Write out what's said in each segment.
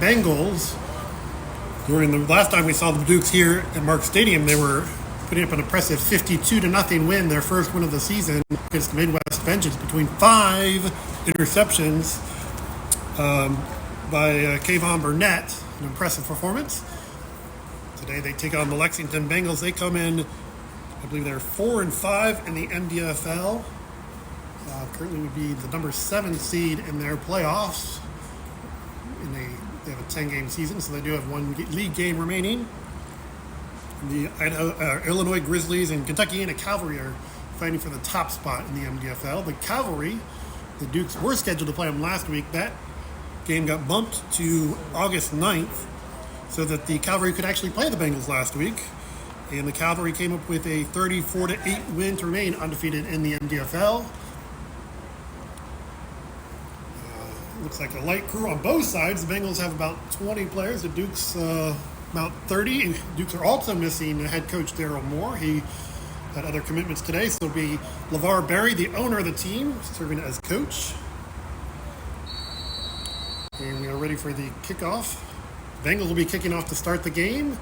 Bengals. During the last time we saw the Dukes here at Mark Stadium, they were putting up an impressive 52-0 win, their first win of the season against the Midwest Vengeance between 5 interceptions by Kayvon Burnett. An impressive performance. Today they take on the Lexington Bengals. They come in, I believe they're 4-5 in the MDFL. Currently would be the number 7 seed in their playoffs. They have a 10-game season, so they do have one league game remaining. The Illinois Grizzlies and Kentucky Cavalry are fighting for the top spot in the MDFL. The Cavalry, the Dukes were scheduled to play them last week. That game got bumped to August 9th so that the Cavalry could actually play the Bengals last week. And the Cavalry came up with a 34-8 win to remain undefeated in the MDFL. Looks like a light crew on both sides. The Bengals have about 20 players. The Dukes about 30. Dukes are also missing head coach Daryl Moore. He had other commitments today, so it'll be LeVar Berry, the owner of the team, serving as coach. And we are ready for the kickoff. Bengals will be kicking off to start the game.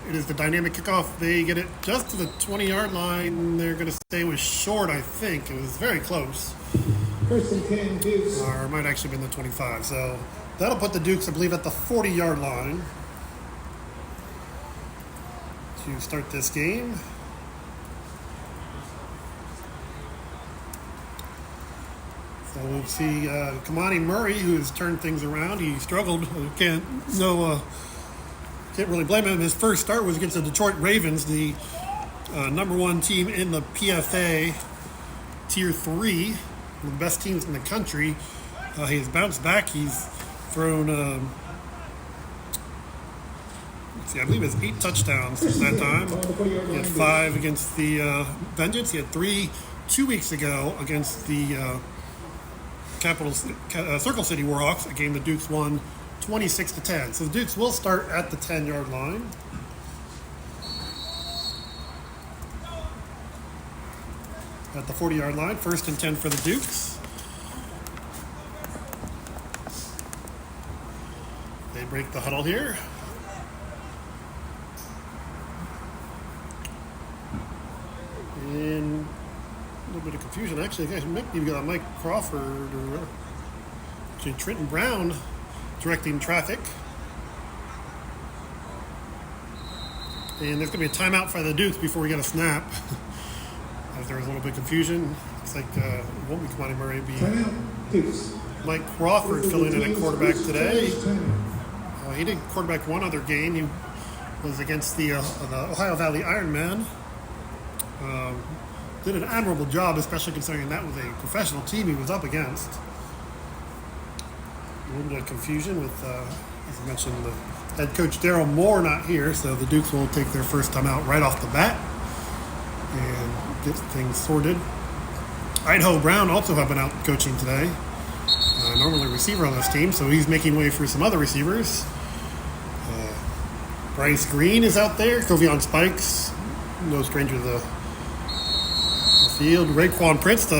It is the dynamic kickoff. They get it just to the 20-yard line. They're going to say it was short, I think. It was very close. First and 10, Dukes. Or it might actually have been the 25. So that'll put the Dukes, I believe, at the 40-yard line to start this game. So we'll see Kamani Murray, who has turned things around. He struggled. Can't really blame him. His first start was against the Detroit Ravens, the number 1 team in the PFA Tier 3. One of the best teams in the country. He has bounced back. He's thrown, I believe it's 8 touchdowns since that time. He had 5 against the Vengeance. He had 3 2 weeks ago against the Circle City Warhawks, a game the Dukes won 26-10. So the Dukes will start at the 10-yard line. At the 40-yard line, first and 10 for the Dukes. They break the huddle here. And a little bit of confusion. Actually, I think maybe got Mike Crawford or actually Trenton Brown directing traffic. And there's going to be a timeout for the Dukes before we get a snap. As there was a little bit of confusion. Looks like it won't be Kamani Murray. Be Mike Crawford filling in at quarterback today. He did quarterback one other game. He was against the Ohio Valley Ironman. Did an admirable job, especially considering that was a professional team he was up against. A little bit of confusion with, as I mentioned, the head coach Daryl Moore not here, so the Dukes will take their first time out right off the bat and get things sorted. Idaho Brown also have been out coaching today. Normally a receiver on this team, so he's making way for some other receivers. Bryce Green is out there. Kovion Spikes, no stranger to the field. Raekwon Prince,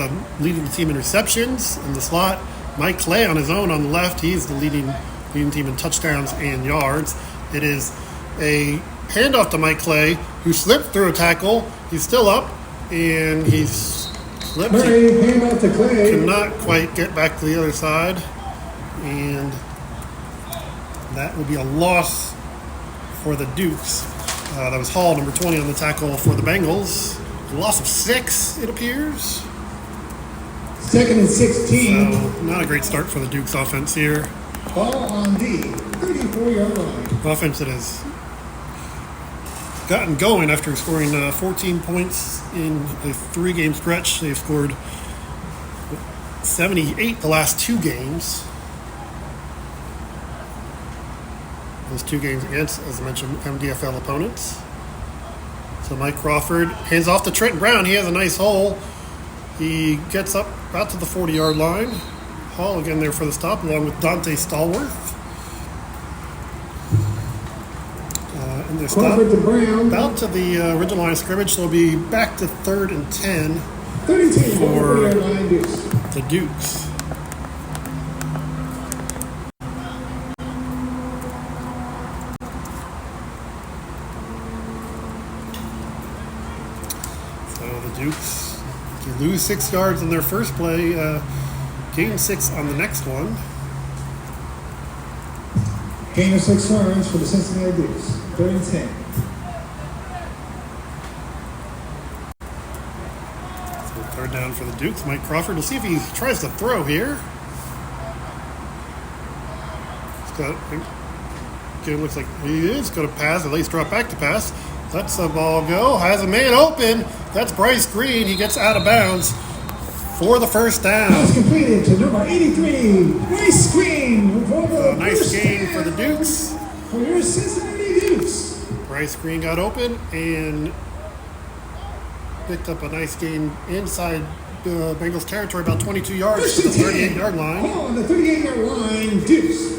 leading the team in receptions in the slot. Mike Clay on his own on the left. He's the leading team in touchdowns and yards. It is a handoff to Mike Clay, who slipped through a tackle. He's still up, and he's slipped. Handoff to Clay. Could not quite get back to the other side, and that will be a loss for the Dukes. That was Hall, number 20 on the tackle for the Bengals. A loss of 6, it appears. Second and 16. So not a great start for the Dukes offense here. Ball on the 34-yard line. Offense that has gotten going after scoring 14 points in a 3-game stretch. They've scored 78 the last 2 games. Those 2 games against, as I mentioned, MDFL opponents. So Mike Crawford hands off to Trenton Brown. He has a nice hole. He gets up about to the 40-yard line. Hall again there for the stop, along with Dante Stallworth. And they're stopped about to the original line of scrimmage, so they'll be back to 3rd and 10 for the Dukes. lose 6 yards on their first play, gain 6 on the next one. Gain of 6 yards for the Cincinnati Dukes. 3rd and 10. So 3rd down for the Dukes. Mike Crawford. We'll see if he tries to throw here. It looks like he is going to pass, at least drop back to pass. Lets the ball go. Has a man open. That's Bryce Green. He gets out of bounds for the first down. Pass completed to number 83, Bryce Green. Nice gain for the Dukes. For your Cincinnati Dukes. Bryce Green got open and picked up a nice gain inside Bengals territory, about 22 yards to the 38-yard line. On the 38-yard line, Dukes.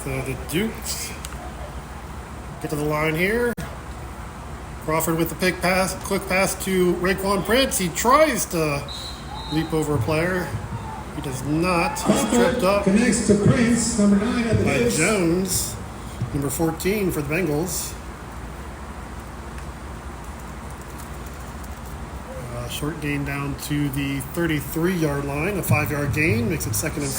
So the Dukes get to the line here. Crawford with the quick pass to Raekwon Prince. He tries to leap over a player. He does not. He's tripped up. Connects to Prince, number 9 of the by Dukes. Jones, number 14 for the Bengals. Short gain down to the 33-yard line. A 5-yard gain makes it 2nd and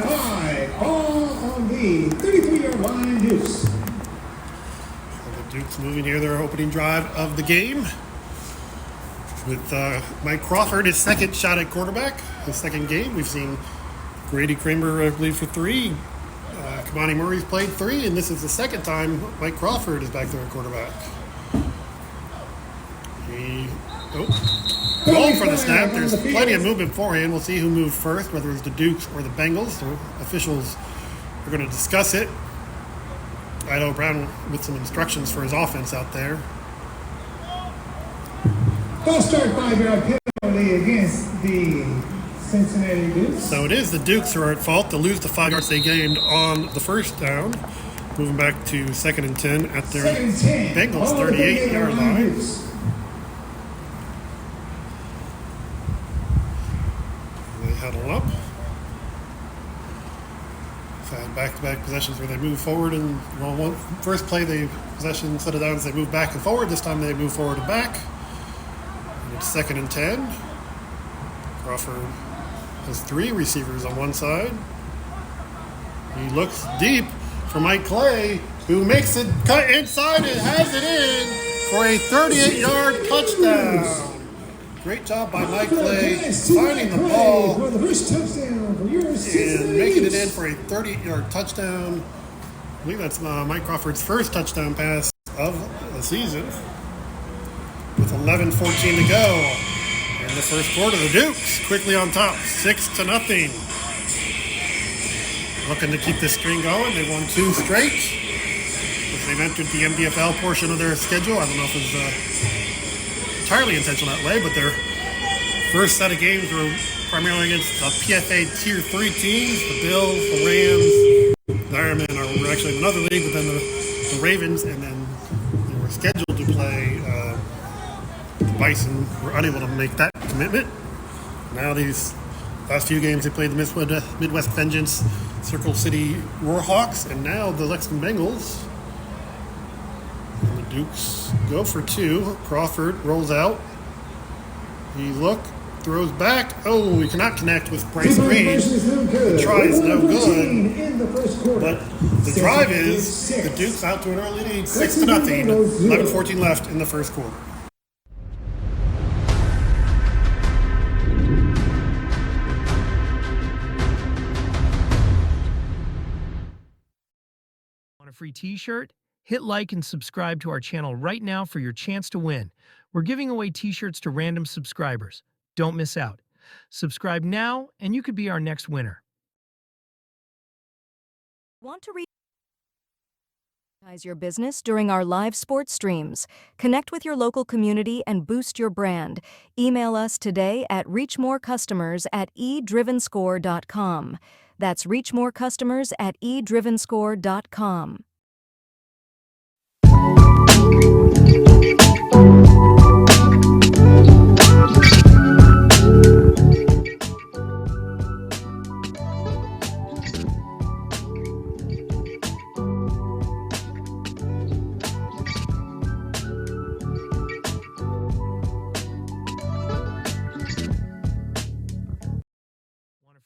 5. 5. All on the 33-yard line, Dukes. So the Dukes moving here, their opening drive of the game. With Mike Crawford, his 2nd shot at quarterback, his 2nd game. We've seen Grady Kramer, I believe, for 3. Kamani Murray's played 3, and this is the 2nd time Mike Crawford is back there at quarterback. Roll for the snap. There's plenty of movement beforehand. We'll see who moved first, whether it's the Dukes or the Bengals. The officials are going to discuss it. Idaho Brown with some instructions for his offense out there. False start 5-yard penalty against the Cincinnati Dukes. So it is the Dukes who are at fault to lose the 5 yards they gained on the first down. Moving back to 2nd and 10 at their Bengals 38-yard line. They huddle up. Had back-to-back possessions where they move forward and first play the possession set of downs, they move back and forward. This time they move forward and back. And it's 2nd and 10. Crawford has 3 receivers on one side. He looks deep for Mike Clay, who makes it cut inside and has it in for a 38-yard touchdown. Great job by Mike Clay finding the ball and making it in for a 38-yard touchdown. I believe that's Mike Crawford's first touchdown pass of the season. With 11:14 to go in the first quarter, the Dukes quickly on top, 6-0. Looking to keep this string going. They won 2 straight. They've entered the MDFL portion of their schedule. I don't know if it was entirely intentional that way, but their first set of games were primarily against the PFA Tier 3 teams, the Bills, the Rams, the Ironmen are actually in another league, but then the Ravens, and then they were scheduled to play the Bison. Were unable to make that commitment. Now these last few games they played the Midwest Vengeance, Circle City Roarhawks, and now the Lexington Bengals. And the Dukes go for 2. Crawford rolls out. He throws back. Oh, he cannot connect with Bryce Green. The try is no good. But the drive is the Dukes out to an early lead, 6-0. 11:14 left in the first quarter. Want a free t-shirt? Hit like and subscribe to our channel right now for your chance to win. We're giving away t-shirts to random subscribers. Don't miss out. Subscribe now and you could be our next winner. Want to advertise your business during our live sports streams? Connect with your local community and boost your brand. Email us today at reachmorecustomers@eDrivenScore.com. That's reachmorecustomers@eDrivenScore.com.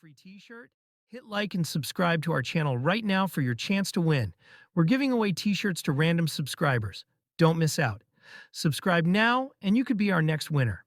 free t-shirt? Hit like and subscribe to our channel right now for your chance to win. We're giving away t-shirts to random subscribers. Don't miss out. Subscribe now and you could be our next winner.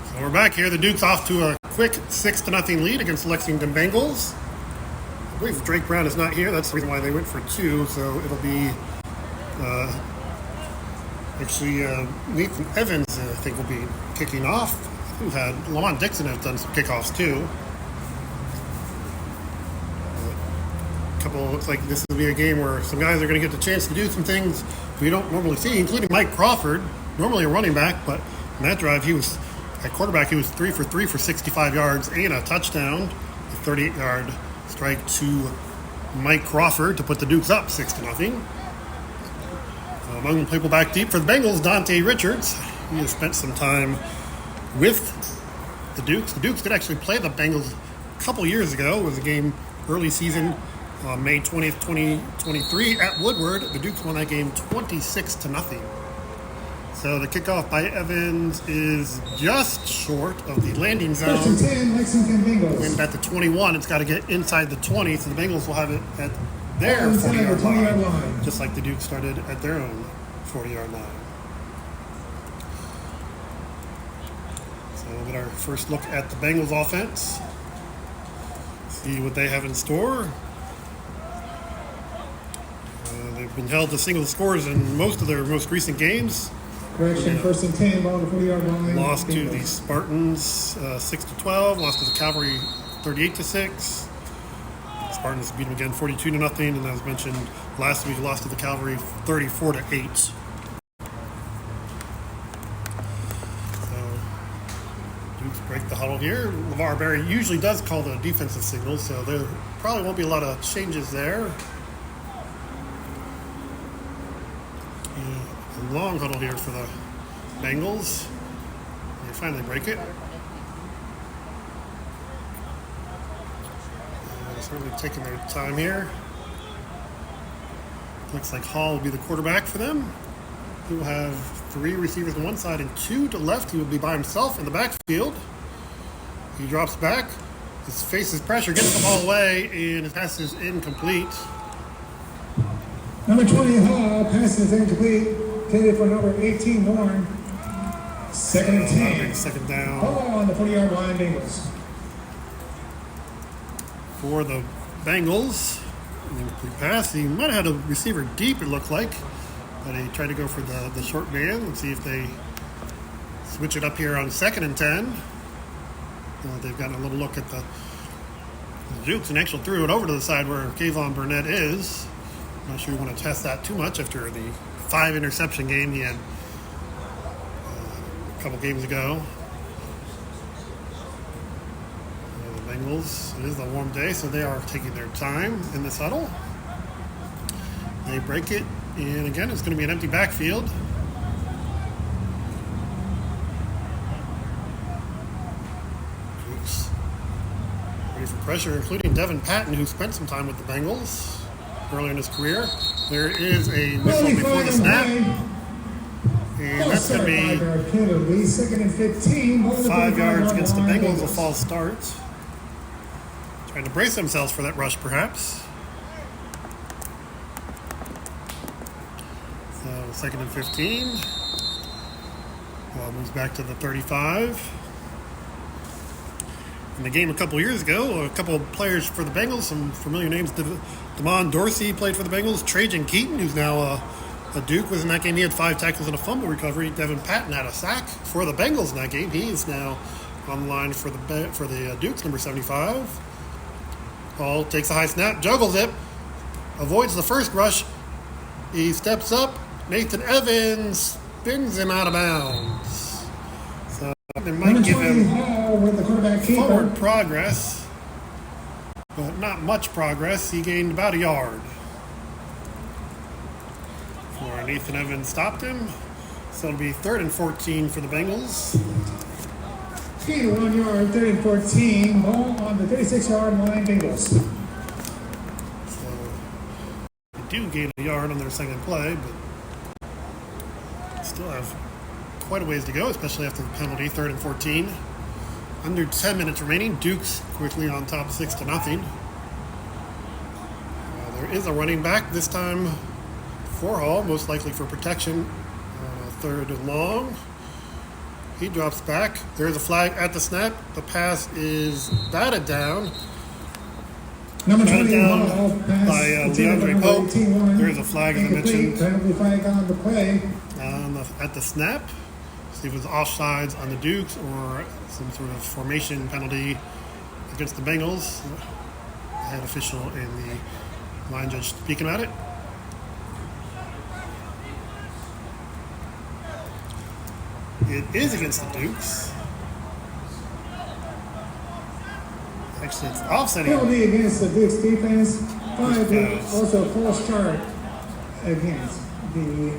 So we're back here. The Duke's off to a quick 6-0 lead against the Lexington Bengals. I believe Drake Brown is not here. That's the reason why they went for 2. So it'll be Nathan Evans, I think, will be kicking off. We've had Lamont Dixon has done some kickoffs too. Looks like this will be a game where some guys are going to get the chance to do some things we don't normally see, including Mike Crawford, normally a running back, but in that drive at quarterback he was 3 for 3 for 65 yards and a touchdown, a 38-yard strike to Mike Crawford to put the Dukes up 6-0. Among the people back deep for the Bengals, Dante Richards. He has spent some time with the Dukes. The Dukes did actually play the Bengals a couple years ago. It was a game early season. May 20th, 2023 at Woodward. The Dukes won that game 26-0. So the kickoff by Evans is just short of the landing zone. First and 10, Lexington Bengals. And at the 21, it's got to get inside the 20, so the Bengals will have it at their 40-yard line, just like the Dukes started at their own 40-yard line. So we'll get our first look at the Bengals offense. See what they have in store. They've been held to single scores in most of their most recent games. Correction, first and 10, ball on the 40-yard line. Lost to the Spartans 6-12. Lost to the Cavalry 38-6. Spartans beat them again 42-0. And as mentioned last week, lost to the Cavalry 34-8. So Dukes break the huddle here. LeVar Berry usually does call the defensive signals, so there probably won't be a lot of changes there. Long huddle here for the Bengals. They finally break it. Certainly taking their time here. Looks like Hall will be the quarterback for them. He will have 3 receivers on one side and 2 to left. He will be by himself in the backfield. He drops back. His faces pressure, gets the ball away, and his pass is incomplete. Number 20, Hall, pass is incomplete. Intended for number 18, Warren. Second and 10. Second down. Ball on the 40-yard line, Bengals. For the Bengals, incomplete pass. He might have had a receiver deep, it looked like. But he tried to go for the short man. Let's see if they switch it up here on second and 10. They've gotten a little look at the Dukes and actually threw it over to the side where Kayvon Burnett is. Not sure you want to test that too much after the 5 interception game he had a couple games ago. The Bengals, it is a warm day, so they are taking their time in this huddle. They break it, and again, it's going to be an empty backfield. Dukes ready for pressure, including Devin Patton, who spent some time with the Bengals earlier in his career. There is a whistle before the snap. And that's going to be second and 15. 5 yards against the Bengals, a false start. Trying to brace themselves for that rush, perhaps. So, second and 15. Ball moves back to the 35. In the game a couple years ago, a couple of players for the Bengals, some familiar names. Damon Dorsey played for the Bengals. Trajan Keaton, who's now a Duke, was in that game. He had 5 tackles and a fumble recovery. Devin Patton had a sack for the Bengals in that game. He is now on the line for the Dukes, number 75. Ball takes a high snap, juggles it, avoids the first rush. He steps up. Nathan Evans spins him out of bounds. So they might give him forward progress, but not much progress. He gained about a yard. Or Nathan Evans stopped him. So it'll be 3rd and 14 for the Bengals. Gain of 1 yard, 3rd and 14. Ball on the 36-yard line, Bengals. So they do gain a yard on their second play, but still have quite a ways to go, especially after the penalty. 3rd and 14. Under 10 minutes remaining. Dukes quickly on top 6-0. There is a running back this time for Hall, most likely for protection. 3rd and long. He drops back. There is a flag at the snap. The pass is batted down. Number 20 down ball pass by DeAndre Pope. 18-1. There is a flag, as I mentioned, Penalty flag on the play. at the snap. See if it was offsides on the Dukes or some sort of formation penalty against the Bengals. The head official and the line judge speaking about it. It is against the Dukes. Actually, it's offsetting. Penalty against the Dukes defense. 5 goes. also false start against the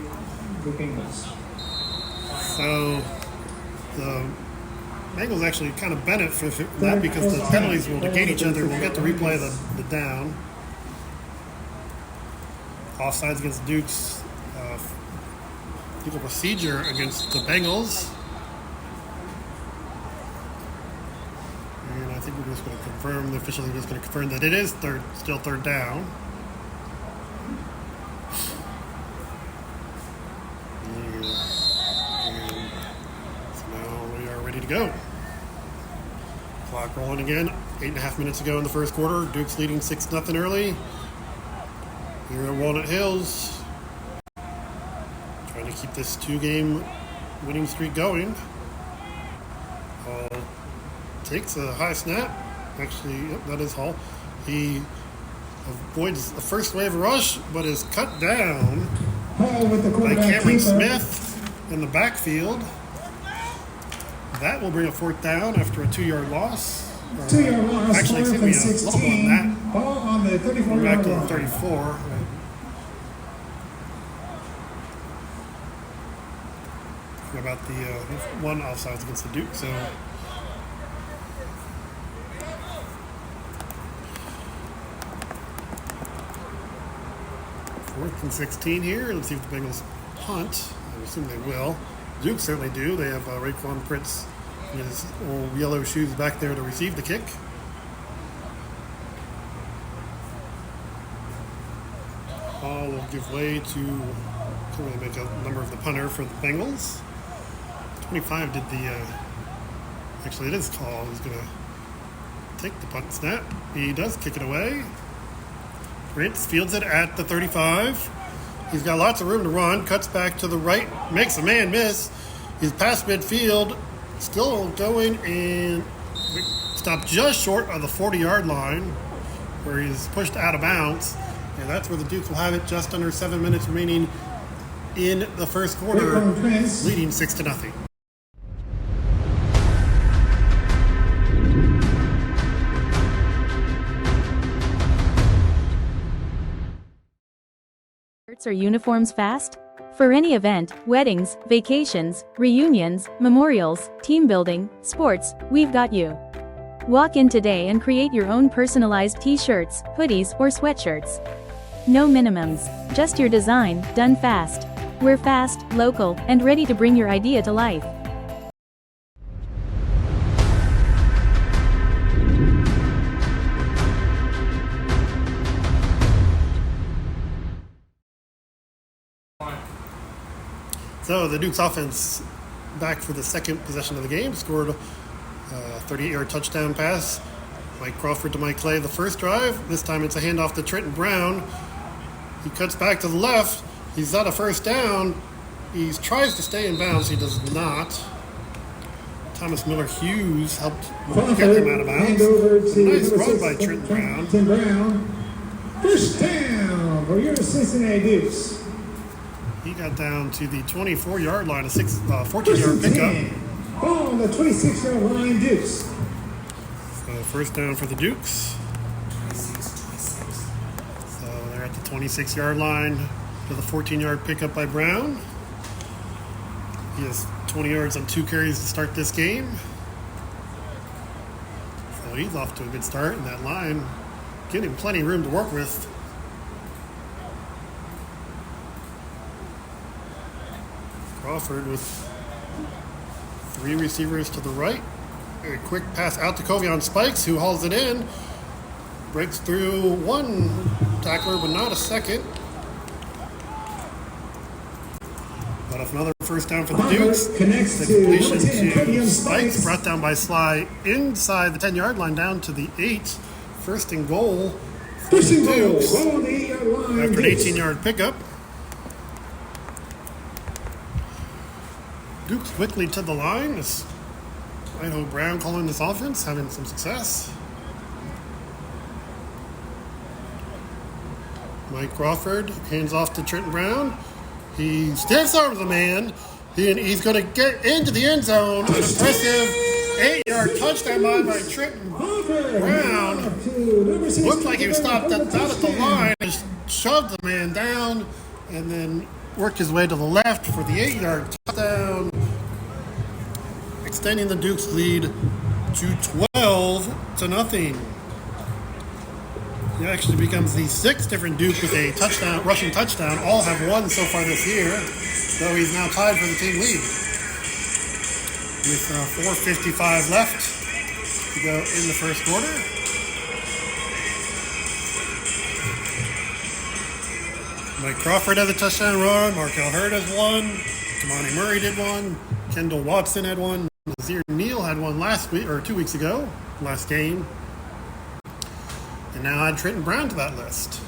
Bengals. So the Bengals actually kind of benefit from that because the penalties will negate each other. We'll get to replay the down. Offsides against the Dukes. Legal procedure against the Bengals. And I think we're just going to confirm, the officials are just going to confirm that it is still third down. And so now we are ready to go. Clock rolling again. 8.5 minutes ago in the first quarter. Dukes leading 6-0 early. Here at Walnut Hills. Trying to keep this 2-game winning streak going. Hall takes a high snap. Actually, yep, that is Hall. He avoids the first wave rush, but is cut down Hall with the by quarterback Cameron keeper. Smith in the backfield. That will bring a 4th down after a 2-yard loss. 2-yard loss. Actually, excuse me, a little more than that. Ball on the Going back 34-yard to the line. 34. About the one offsides against the Duke, so 4th and 16 here. Let's see if the Bengals punt. I assume they will. Duke certainly do. They have Raekwon Prince in his old yellow shoes back there to receive the kick. Hall will give way to really make a number of the punter for the Bengals. 25 did the, actually it is called. He's going to take the punt snap. He does kick it away. Prince fields it at the 35. He's got lots of room to run. Cuts back to the right. Makes a man miss. He's past midfield. Still going and stopped just short of the 40-yard line where he's pushed out of bounds. And that's where the Dukes will have it. Just under 7 minutes remaining in the first quarter, leading 6-0. Are uniforms fast? For any event, weddings, vacations, reunions, memorials, team building, sports, we've got you. Walk in today and create your own personalized t-shirts, hoodies, or sweatshirts. No minimums, just your design, done fast. We're fast, local, and ready to bring your idea to life. So the Dukes offense back for the second possession of the game, scored a 38-yard touchdown pass. Mike Crawford to Mike Clay the first drive. This time it's a handoff to Trenton Brown. He cuts back to the left. He's at a first down. He tries to stay in bounds. He does not. Thomas Miller-Hughes helped get him out of bounds. Nice run by Trenton Brown. First down for your Cincinnati Dukes. He got down to the 24-yard line, a 14-yard pickup. Ball on the 26-yard line, Dukes. First down for the Dukes. So they're at the 26-yard line. with a 14-yard pickup by Brown. He has 20 yards on 2 carries to start this game. So he's off to a good start, and that line giving him plenty of room to work with. Crawford with 3 receivers to the right. A quick pass out to Covey on spikes, who hauls it in. Breaks through 1 tackler, but not a second. But off another first down for the Dukes. Connects The to completion number 10, to Spikes, brought down by Sly inside the 10-yard line down to the 8. First and goal for First the and goal, Dukes ball on the 8-yard line. after an Dukes. 18-yard pickup. Dukes quickly to the line. It's Idaho Brown calling this offense, having some success. Mike Crawford hands off to Trenton Brown. He stiff arms the man. He's going to get into the end zone. An impressive 8-yard touchdown by Trenton Brown. Looked like he was stopped out at the line. Just shoved the man down and then worked his way to the left for the 8-yard touchdown, extending the Dukes' lead to 12-0. He actually becomes the 6th different Duke with a touchdown, rushing touchdown. All have won so far this year, so he's now tied for the team lead. With 4:55 left to go in the first quarter. Mike Crawford had a touchdown run. Markel Hurd has one. Kamani Murray did one. Kendall Watson had one. Nazir Neal had one last week or 2 weeks ago, last game. And now add Trenton Brown to that list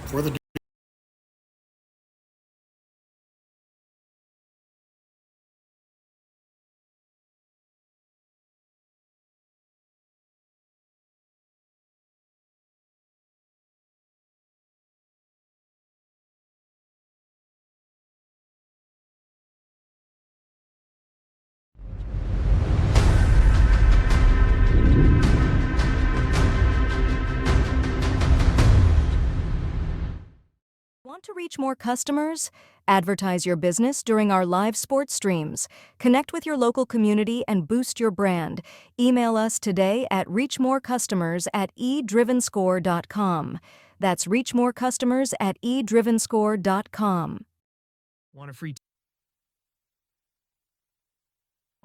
for the. Want to reach more customers? Advertise your business during our live sports streams. Connect with your local community and boost your brand. Email us today at reachmorecustomers@eDrivenScore.com. That's reachmorecustomers@eDrivenScore.com. Want a free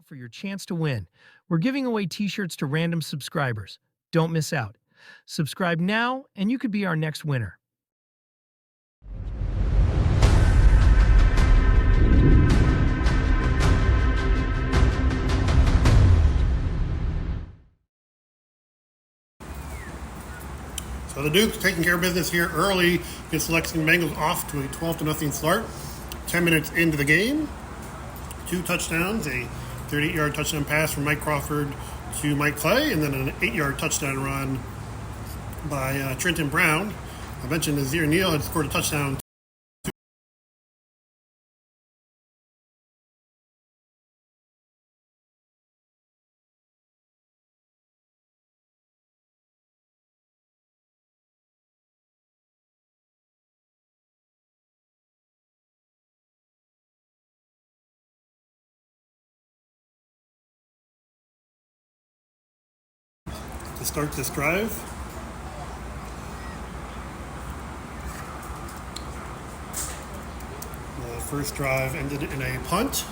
for your chance to win? We're giving away t-shirts to random subscribers. Don't miss out. Subscribe now and you could be our next winner. So the Dukes taking care of business here early against the Lexington Bengals, off to a 12-0 start. 10 minutes into the game, 2 touchdowns, a 38-yard touchdown pass from Mike Crawford to Mike Clay, and then an 8-yard touchdown run by Trenton Brown. I mentioned Nazir Neal had scored a touchdown. To start this drive. The first drive ended in a punt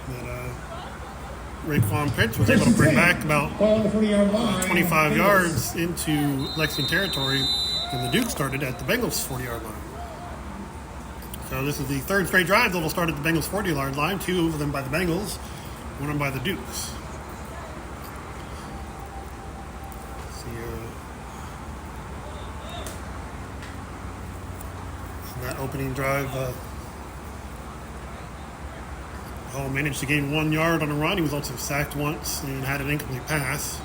that Raekwon Pitts was able to bring back about 25 yards into Lexington territory, and the Dukes started at the Bengals 40-yard line. So this is the 3rd straight drive that will start at the Bengals 40-yard line, 2 of them by the Bengals, 1 of them by the Dukes. That opening drive, Hall managed to gain 1 yard on a run. He was also sacked once and had an incomplete pass.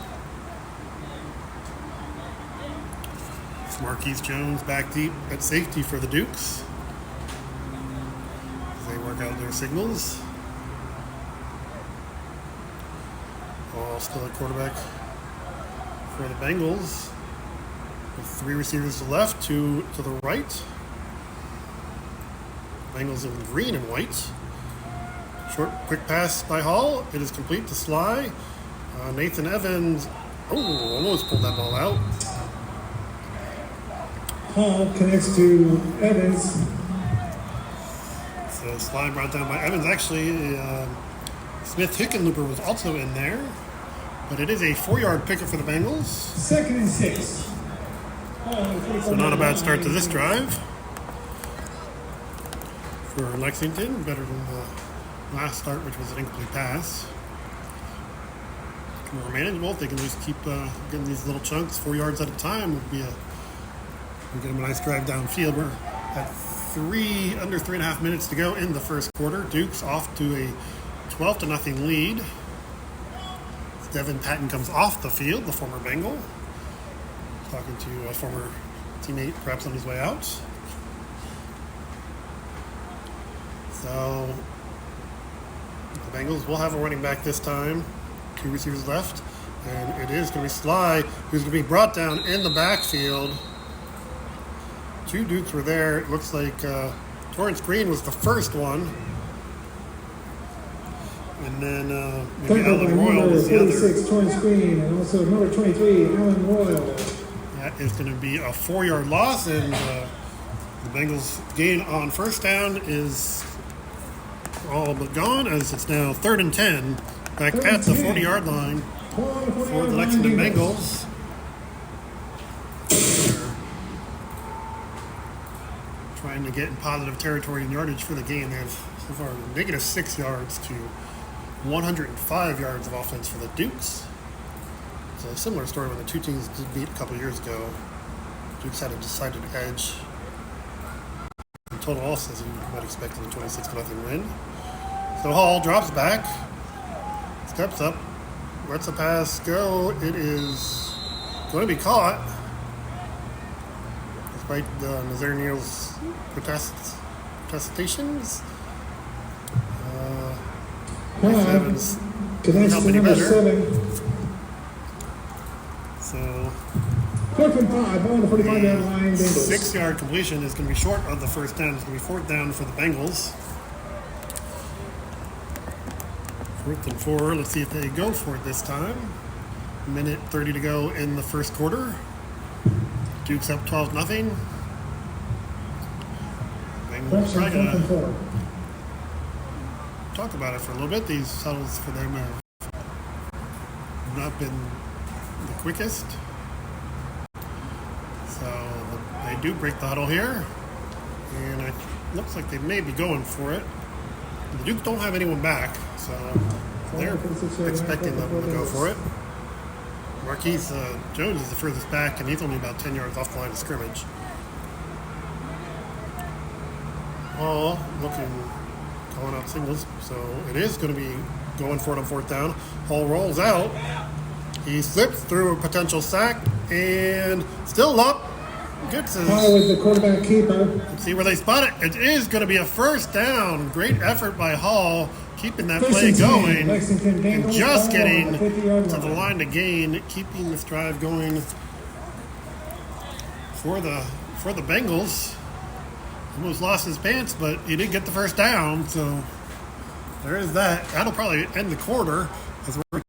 Marquise Jones back deep at safety for the Dukes as they work out their signals. Hall still at quarterback for the Bengals. With 3 receivers to the left, 2 to the right. Bengals in green and white. Short, quick pass by Hall. It is complete to Sly. Nathan Evans, almost pulled that ball out. Hall connects to Evans. So Sly brought down by Evans. Actually, Smith Hickenlooper was also in there. But it is a 4-yard pickup for the Bengals. 2nd and 6. So not a bad start to this drive for Lexington. Better than the last start, which was an incomplete pass. More manageable. If they can just keep getting these little chunks, 4 yards at a time, would be we'll get them a nice drive downfield. We're at under 3.5 minutes to go in the first quarter. Duke's off to a 12-0 lead. Devin Patton comes off the field, the former Bengal, talking to a former teammate, perhaps on his way out. So the Bengals will have a running back this time. 2 receivers left, and it is going to be Sly, who's going to be brought down in the backfield. 2 Dukes were there. It looks like Torrance Green was the first one. And then maybe Alan Royal was the other. 46, Torrance Green, and also number 23, Alan Royal. That is going to be a 4-yard loss, and the Bengals' gain on first down is all but gone, as it's now 3rd and 10, back at the 40-yard line for the Lexington Bengals. Trying to get in positive territory in yardage for the game. They have so far negative 6 yards to 105 yards of offense for the Dukes. It's a similar story when the 2 teams did meet a couple years ago. Dukes had a decided edge. In total also, as you might expect, in a 26-0 win. So Hall drops back, steps up, lets the pass go. It is going to be caught, despite Nazir Neal's protestations. Evans Connects help to any number better. 7. So 4th and 5, on the 45-yard line, Bengals. 6-yard completion is going to be short of the first down. It's going to be 4th down for the Bengals. 4th and 4. Let's see if they go for it this time. 1:30 to go in the first quarter. Duke's up 12-0. Bengals probably going to talk about it for a little bit. These huddles for them have not been the quickest. So they do break the huddle here. And it looks like they may be going for it. The Dukes don't have anyone back, so they're expecting them to go for it. Marquise Jones is the furthest back, and he's only about 10 yards off the line of scrimmage. Hall going out singles, so it is going to be going for it on 4th down. Hall rolls out. He slips through a potential sack, and still up. Gets his. Hall with the quarterback keeper. Let's see where they spot it. It is going to be a 1st down. Great effort by Hall, keeping that play going, and just getting to the line to gain, keeping this drive going for the Bengals. Almost lost his pants, but he did get the 1st down, so there is that. That'll probably end the quarter as we're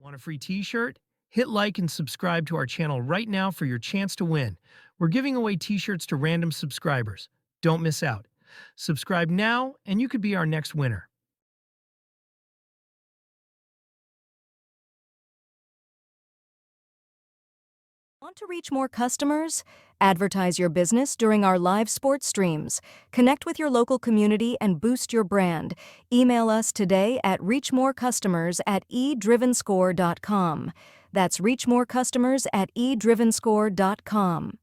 Want a free t-shirt? Hit like and subscribe to our channel right now for your chance to win. We're giving away t-shirts to random subscribers. Don't miss out. Subscribe now and you could be our next winner. Want to reach more customers? Advertise your business during our live sports streams. Connect with your local community and boost your brand. Email us today at reachmorecustomers@eDrivenScore.com. That's reachmorecustomers@eDrivenScore.com.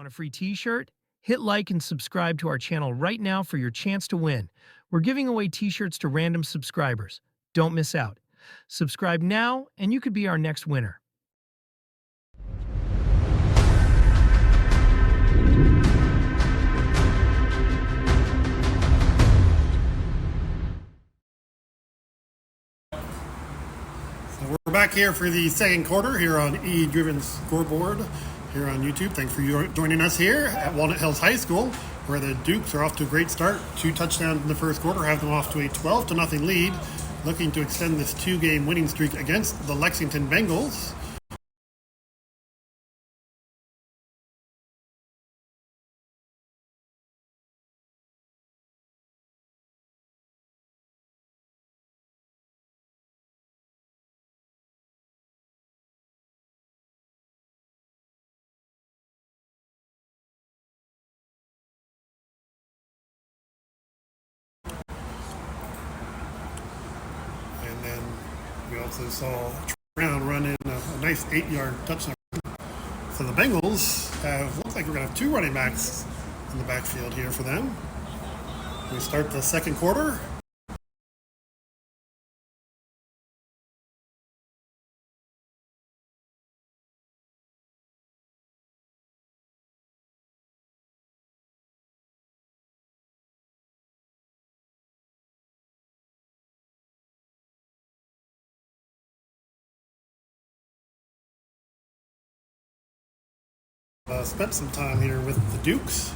Want a free t-shirt? Hit like and subscribe to our channel right now for your chance to win. We're giving away t-shirts to random subscribers. Don't miss out. Subscribe now and you could be our next winner. So we're back here for the second quarter here on eDriven Scoreboard here on YouTube. Thanks for joining us here at Walnut Hills High School, where the Dukes are off to a great start. 2 touchdowns in the first quarter have them off to a 12-0 lead, looking to extend this 2-game winning streak against the Lexington Bengals. And then we also saw Brown run in a nice 8-yard touchdown. So the Bengals looks like we're going to have 2 running backs in the backfield here for them. We start the second quarter. Spent some time here with the Dukes.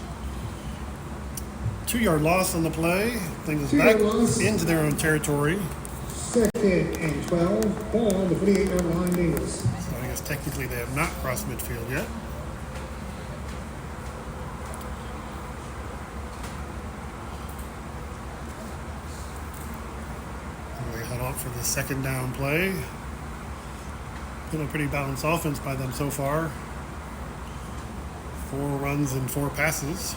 2-yard loss on the play. Things back into their own territory. 2nd and 12. Ball on the 48-yard line, Bengals. So I guess technically they have not crossed midfield yet. And they head off for the second down play. Been a pretty balanced offense by them so far. 4 runs and 4 passes.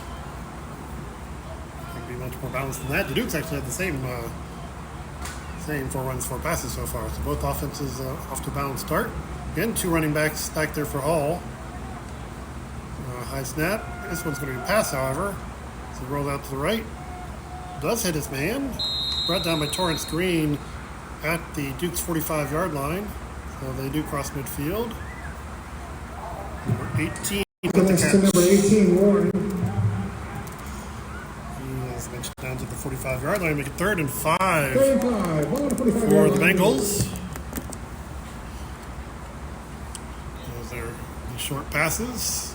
Could be much more balanced than that. The Dukes actually had the same 4 runs, 4 passes so far. So both offenses off to a balanced start. Again, 2 running backs back there for Hall. High snap. This one's going to be a pass, however. So rolled out to the right. Does hit his man. Brought down by Torrance Green at the Dukes 45-yard line. So they do cross midfield. Number 18. Next to number 18, Warren. He has mentioned down to the 45-yard line, make it 3rd and 5 3rd and 5. Ball on the 45-yard for line. the Bengals. Those are the short passes.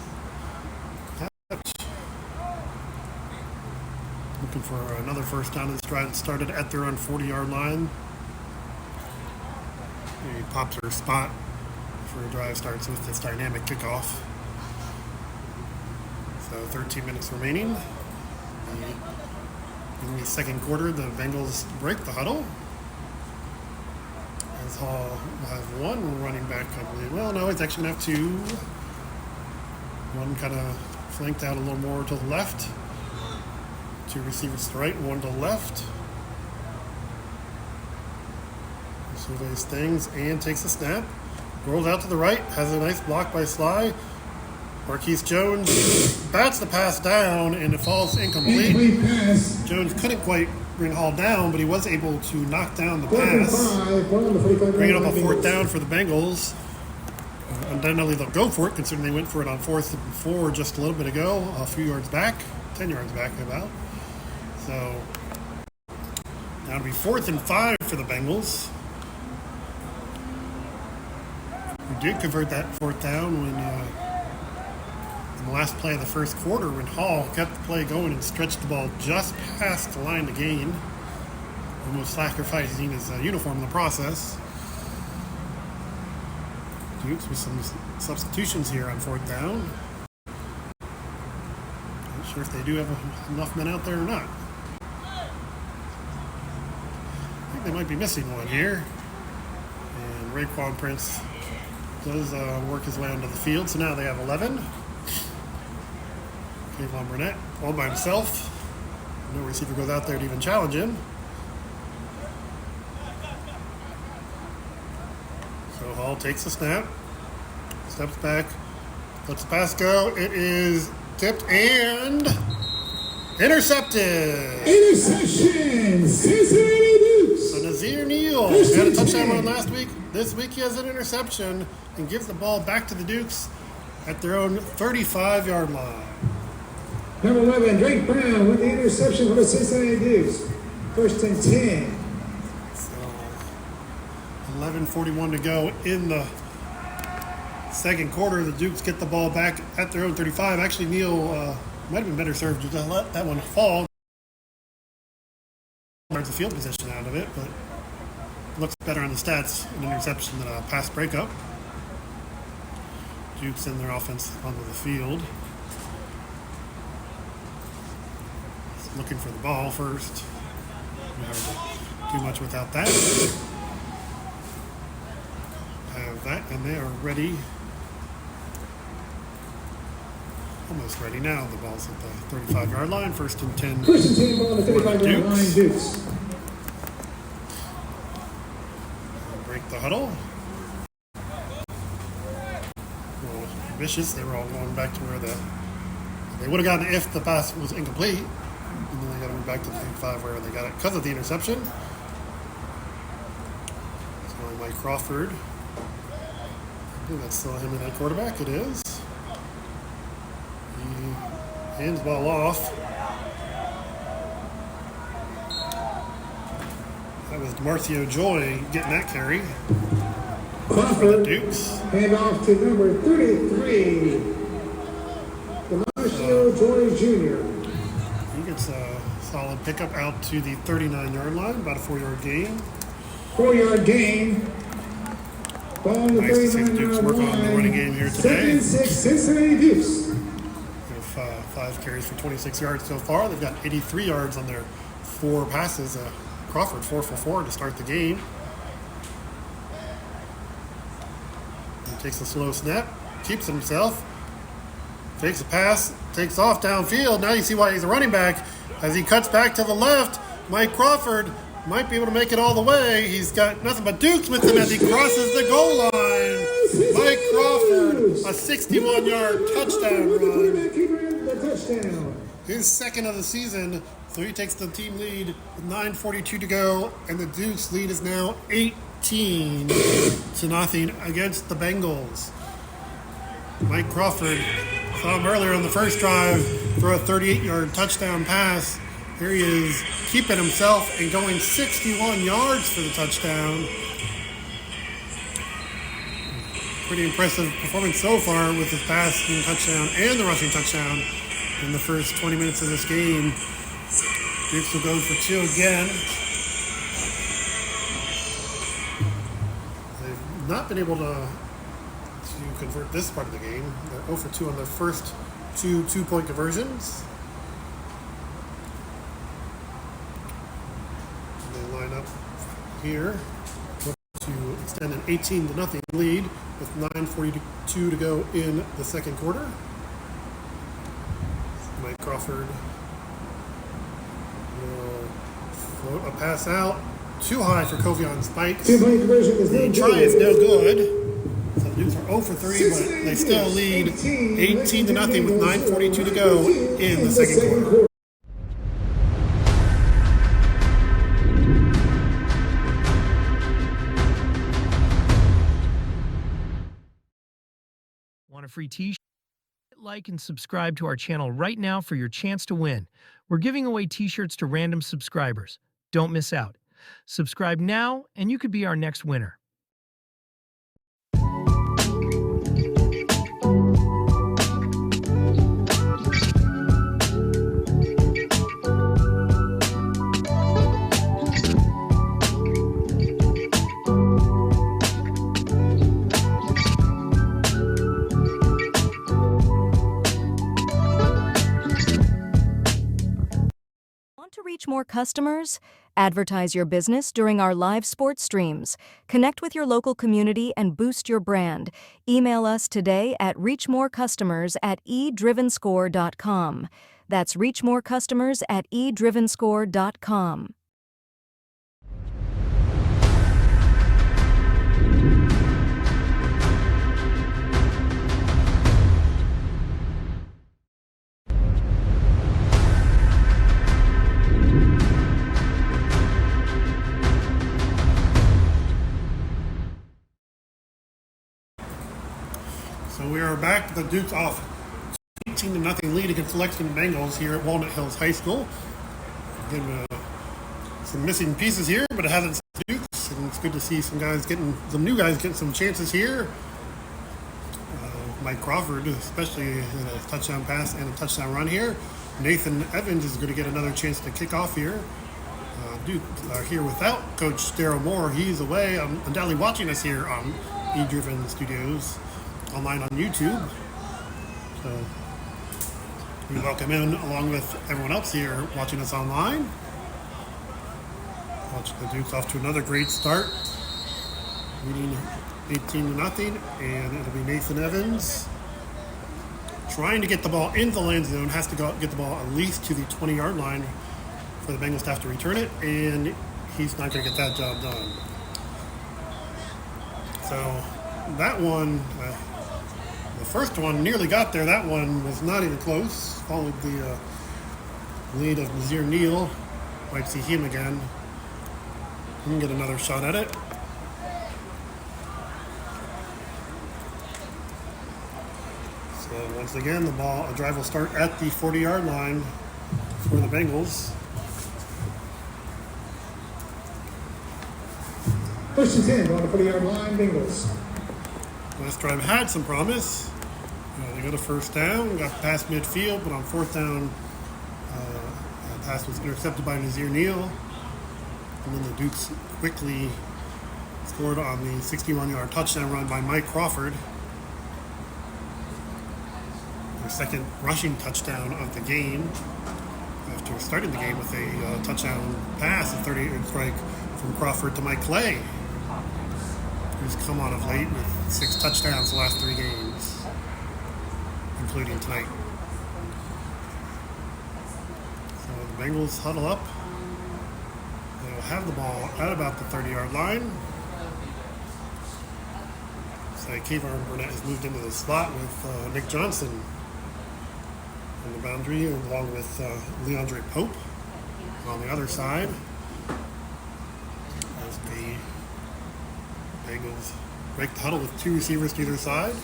Looking for another first down. This drive started at their own 40-yard line. He pops her spot for a drive starts with this dynamic kickoff. So 13 minutes remaining. In the second quarter, the Bengals break the huddle. As Hall will have 1 running back, I believe. Well, no, he's actually going to have 2. One kind of flanked out a little more to the left. 2 receivers to the right, 1 to the left. Surveys things and takes a snap. Rolls out to the right, has a nice block by Sly. Marquise Jones bats the pass down and it falls incomplete. Incomplete pass. Jones couldn't quite bring Hall down, but he was able to knock down the 4th and pass. 5. Ball on the 45-yard line. Bringing up a 4th Bengals. down for the Bengals. Undoubtedly they'll go for it, considering they went for it on 4th and 4 just a little bit ago, a few yards back, 10 yards back about. So now it'll be 4th and 5 for the Bengals. We did convert that 4th down when in the last play of the first quarter when Hall kept the play going and stretched the ball just past the line to gain, almost sacrificing his uniform in the process. Dukes with some substitutions here on 4th down. Not sure if they do have enough men out there or not. I think they might be missing one here. And Raekwon Prince does work his way onto the field, so now they have 11. Kayvon Burnett all by himself. No receiver goes out there to even challenge him. So Hall takes the snap, steps back, lets the pass go. It is Tipped and intercepted. Interception, Cincinnati Dukes. So Nazir Neal had a touchdown run last week. This week he has an interception and gives the ball back to the Dukes at their own 35-yard line. Number 11, Drake Brown with the interception for the Cincinnati Dukes. First and 10. So 11:41 to go in the second quarter. The Dukes get the ball back at their own 35. Actually, Neal might have been better served to let that one fall. There's the field position out of it, but looks better on the stats, an interception than a pass breakup. Dukes send their offense onto the field. Looking for the ball first. Too much without that. Have that, and they are ready. Almost ready now. The ball's at the 35-yard line. First and 10. First and 10 ball on the 35-yard line, Dukes. Break the huddle. Well, vicious. They were all going back to where they would have gotten it if the pass was incomplete. And then they got to move back to the 35 where they got it because of the interception. So Mike Crawford. I think that's still him in that quarterback. It is. He hands the ball off. That was DeMarcio Joy getting that carry. Crawford, Dukes. hand off to number 33, DeMarcio Joy Jr. He gets a solid pickup out to the 39-yard line, about a 4-yard gain. 4-yard gain. Ball on the Nice to see the 39-yard Dukes work on the running game here line. today. Second and 6, Cincinnati Dukes. They have 5 carries for 26 yards so far. They've got 83 yards on their 4 passes. Crawford 4 for 4 to start the game. He takes a slow snap, keeps it himself, takes a pass, takes off downfield. Now you see why he's a running back. As he cuts back to the left, Mike Crawford might be able to make it all the way. He's got nothing but Dukes with him as he crosses the goal line. Mike Crawford, a 61-yard touchdown run. His second of the season, so he takes the team lead with 9:42 to go, and the Dukes lead is now 18-0 against the Bengals. Mike Crawford saw him earlier on the first drive throw a 38-yard touchdown pass. Here he is keeping himself and going 61 yards for the touchdown. Pretty impressive performance so far with his passing touchdown and the rushing touchdown in the first 20 minutes of this game. Dukes will go for 2 again. They've not been able to convert this part of the game. They're 0 for 2 on their first 2 2-point conversions. They line up here to extend an 18-0 lead with 9:42 to go in the second quarter. Mike Crawford will float a pass out. Too high for Kovion Spikes. 2-point conversion is The try is no good. So the Dukes are 0 for 3, but they still lead 18-0 with 9:42 to go in the second quarter. Want a free t-shirt? Like and subscribe to our channel right now for your chance to win. We're giving away t-shirts to random subscribers. Don't miss out. Subscribe now and you could be our next winner. Want to reach more customers? Advertise your business during our live sports streams. Connect with your local community and boost your brand. Email us today at reachmorecustomers@eDrivenScore.com. That's reachmorecustomers@eDrivenScore.com. So we are back. The Dukes off 18-0 lead against the Lexington Bengals here at Walnut Hills High School. Again, some missing pieces here, but it hasn't stopped the Dukes, and it's good to see some new guys getting some chances here. Mike Crawford, especially in a touchdown pass and a touchdown run here. Nathan Evans is going to get another chance to kick off here. Dukes are here without Coach Daryl Moore. He's away. Undoubtedly watching us here on eDriven Studios, online on YouTube. So we welcome in along with everyone else here watching us online. Watch the Dukes off to another great start, leading 18-0, and it'll be Nathan Evans trying to get the ball into the end zone. Has to get the ball at least to the 20-yard line for the Bengals to have to return it, and he's not going to get that job done. So that one, the first one nearly got there. That one was not even close. Followed the lead of Nazir Neal. Might see him again. He can get another shot at it. So once again, a drive will start at the 40-yard line for the Bengals. First and 10 on the 40-yard line, Bengals. Last drive had some promise. They got a first down, got past midfield, but on fourth down, that pass was intercepted by Nazir Neal. And then the Dukes quickly scored on the 61-yard touchdown run by Mike Crawford. Their second rushing touchdown of the game after starting the game with a touchdown pass, a 30-yard strike from Crawford to Mike Clay, who's come on of late with 6 touchdowns the last 3 games, including tonight. So the Bengals huddle up. They'll have the ball at about the 30-yard line. So Kayvon Burnett has moved into the slot with Nick Johnson on the boundary, along with Leandre Pope on the other side. As the Bengals break the huddle with 2 receivers to either side.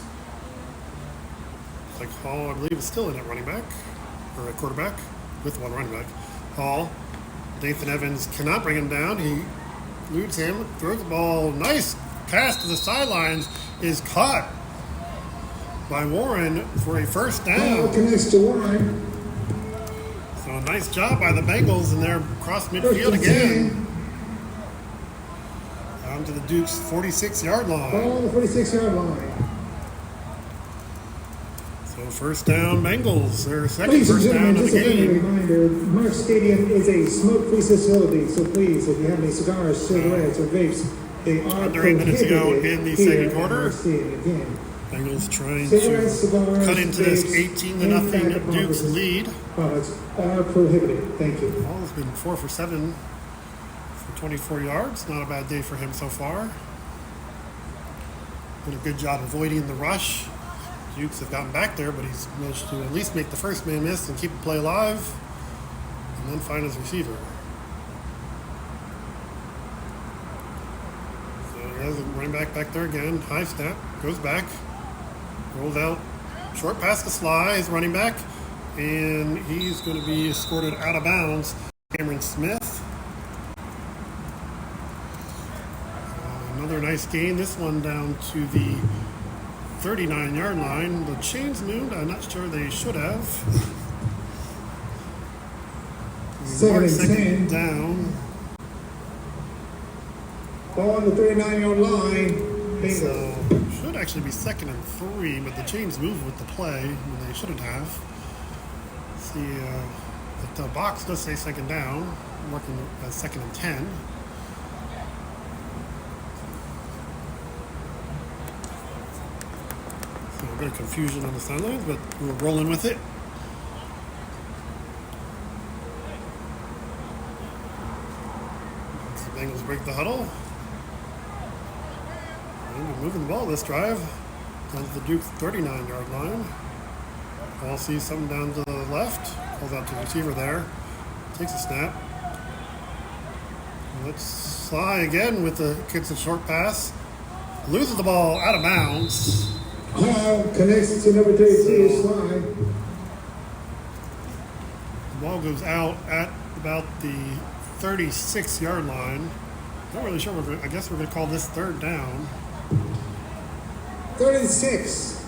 Looks like Hall, I believe, is still in at running back, or a quarterback, with 1 running back. Hall, Nathan Evans cannot bring him down. He eludes him, throws the ball. Nice pass to the sidelines, is caught by Warren for a first down. Connects to Warren. So a nice job by the Bengals, and they're across midfield again. Down to the Dukes' 46-yard line. Ball on the 46-yard line. So first down, Bengals. Their second Ladies and first down gentlemen, of the just a friendly game. reminder, Mark Stadium is a smoke-free facility, so please, if you have any cigars, cigarettes, or vapes, they are Under 8 minutes ago in the second quarter. Again, Bengals trying cigarettes, to cigars, cut into this vapes, 18-0 Dukes lead. products are prohibited. Thank you. Hall's been 4 for 7 for 24 yards. Not a bad day for him so far. Did a good job avoiding the rush. Dukes have gotten back there, but he's managed to at least make the first man miss and keep the play alive, and then find his receiver. So he has a running back there again. High step, goes back, rolls out, short pass to Sly, his running back, and he's going to be escorted out of bounds. Cameron Smith. Another nice gain. This one down to the 39-yard line. The chains moved. I'm not sure they should have. Second down. Ball on the 39-yard line. Bingo. So should actually be 2nd and 3, but the chains moved with the play when they shouldn't have. See, the box does say 2nd down. I'm working at 2nd and 10. So a bit of confusion on the sidelines, but we're rolling with it. As the Bengals break the huddle. And we're moving the ball this drive down to the Duke 39-yard line. Ball sees something down to the left. Calls out to the receiver there. Takes a snap. And let's Sly again with the kicks a short pass. Loses the ball out of bounds. Hall connects to number 32, Sly. The ball goes out at about the 36-yard line. Not really sure. I guess we're going to call this third down. 36. So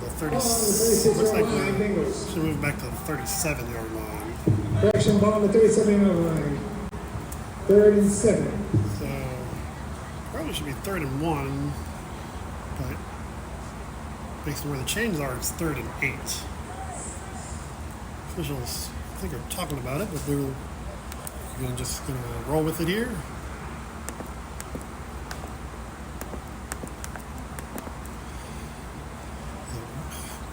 the 30, Ball on the 36 looks like yard line, we Bengals. should move back to the 37-yard line. Correction, ball on the 37-yard line. 37. So probably should be 3rd and 1, but based on where the chains are, it's 3rd and 8. Officials, I think, are talking about it, but we're just gonna roll with it here.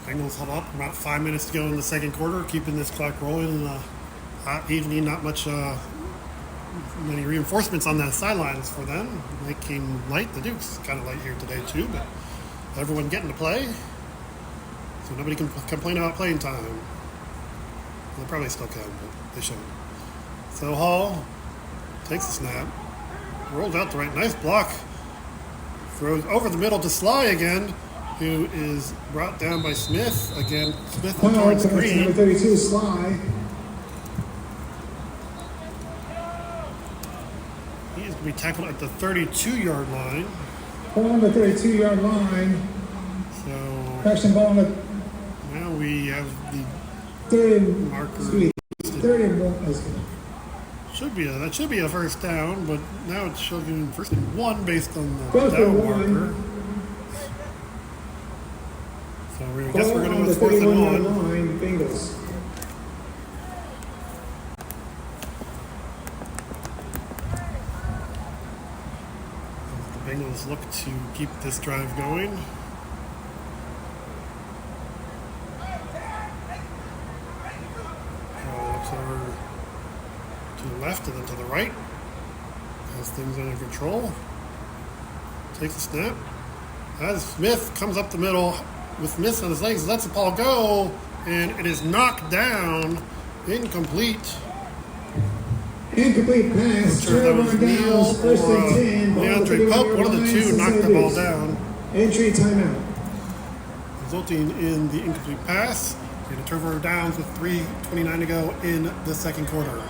The Bengals held up about 5 minutes to go in the second quarter, keeping this clock rolling in a hot evening. Not many reinforcements on the sidelines for them. They came light. The Duke's kind of light here today too, but everyone getting to play, so nobody can complain about playing time. They probably still can, but they shouldn't. So Hall takes the snap, rolls out the right, nice block, throws over the middle to Sly again, who is brought down by Smith. Again, Smith Hall towards connects to number Green. 32, Sly. He is going to be tackled at the 32-yard line. Ball on the 32-yard line. So Correction, ball on the now we have the 30. marker. 31. That should be a first down, but now it's showing first and 1 based on the First down and 1. marker. So I guess Ball we're going to on go the with 4th and 31-yard 1. line, Bengals. The Bengals look to keep this drive going. Looks over to the left and then to the right. Has things under control. Takes a snap. As Smith comes up the middle with Smith on his legs, lets the ball go, and it is knocked down. Incomplete. Incomplete pass. Sure that was Turnover Neal downs. First or and 10. Ball on the Leandre Pope. One of the 31-yard two line, knocked the ball Cincinnati. down, Entry timeout. resulting in the incomplete pass and a turnover downs with 3:29 to go in the second quarter.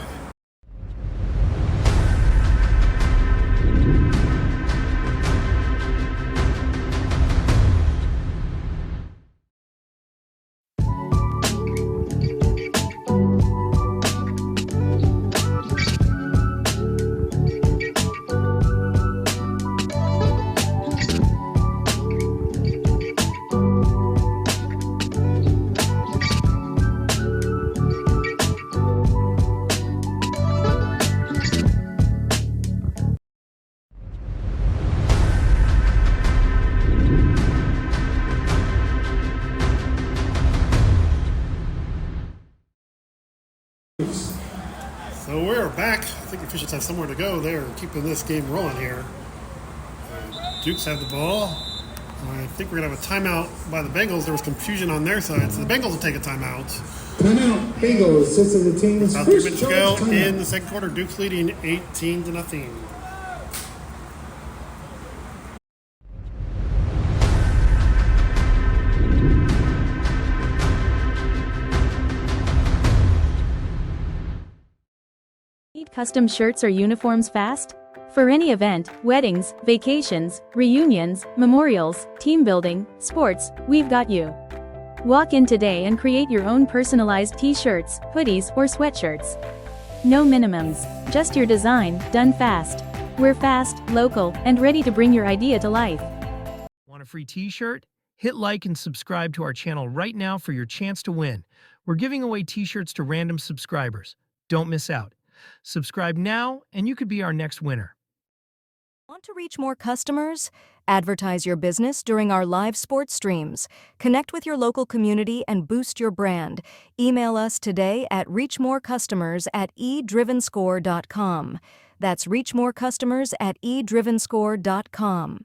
So we're back. I think the officials have somewhere to go. They're keeping this game rolling here. Dukes have the ball. I think we're going to have a timeout by the Bengals. There was confusion on their side, so the Bengals will take a timeout. Timeout. Bengals. This is the team's About 3 first minutes to charge go timeout. in the second quarter. Dukes leading 18-0. Need custom shirts or uniforms fast? For any event, weddings, vacations, reunions, memorials, team building, sports, we've got you. Walk in today and create your own personalized t-shirts, hoodies, or sweatshirts. No minimums, just your design, done fast. We're fast, local, and ready to bring your idea to life. Want a free t-shirt? Hit like and subscribe to our channel right now for your chance to win. We're giving away t-shirts to random subscribers. Don't miss out. Subscribe now and you could be our next winner. Want to reach more customers? Advertise your business during our live sports streams. Connect with your local community and boost your brand. Email us today at reachmorecustomers@eDrivenScore.com. That's reachmorecustomers@eDrivenScore.com.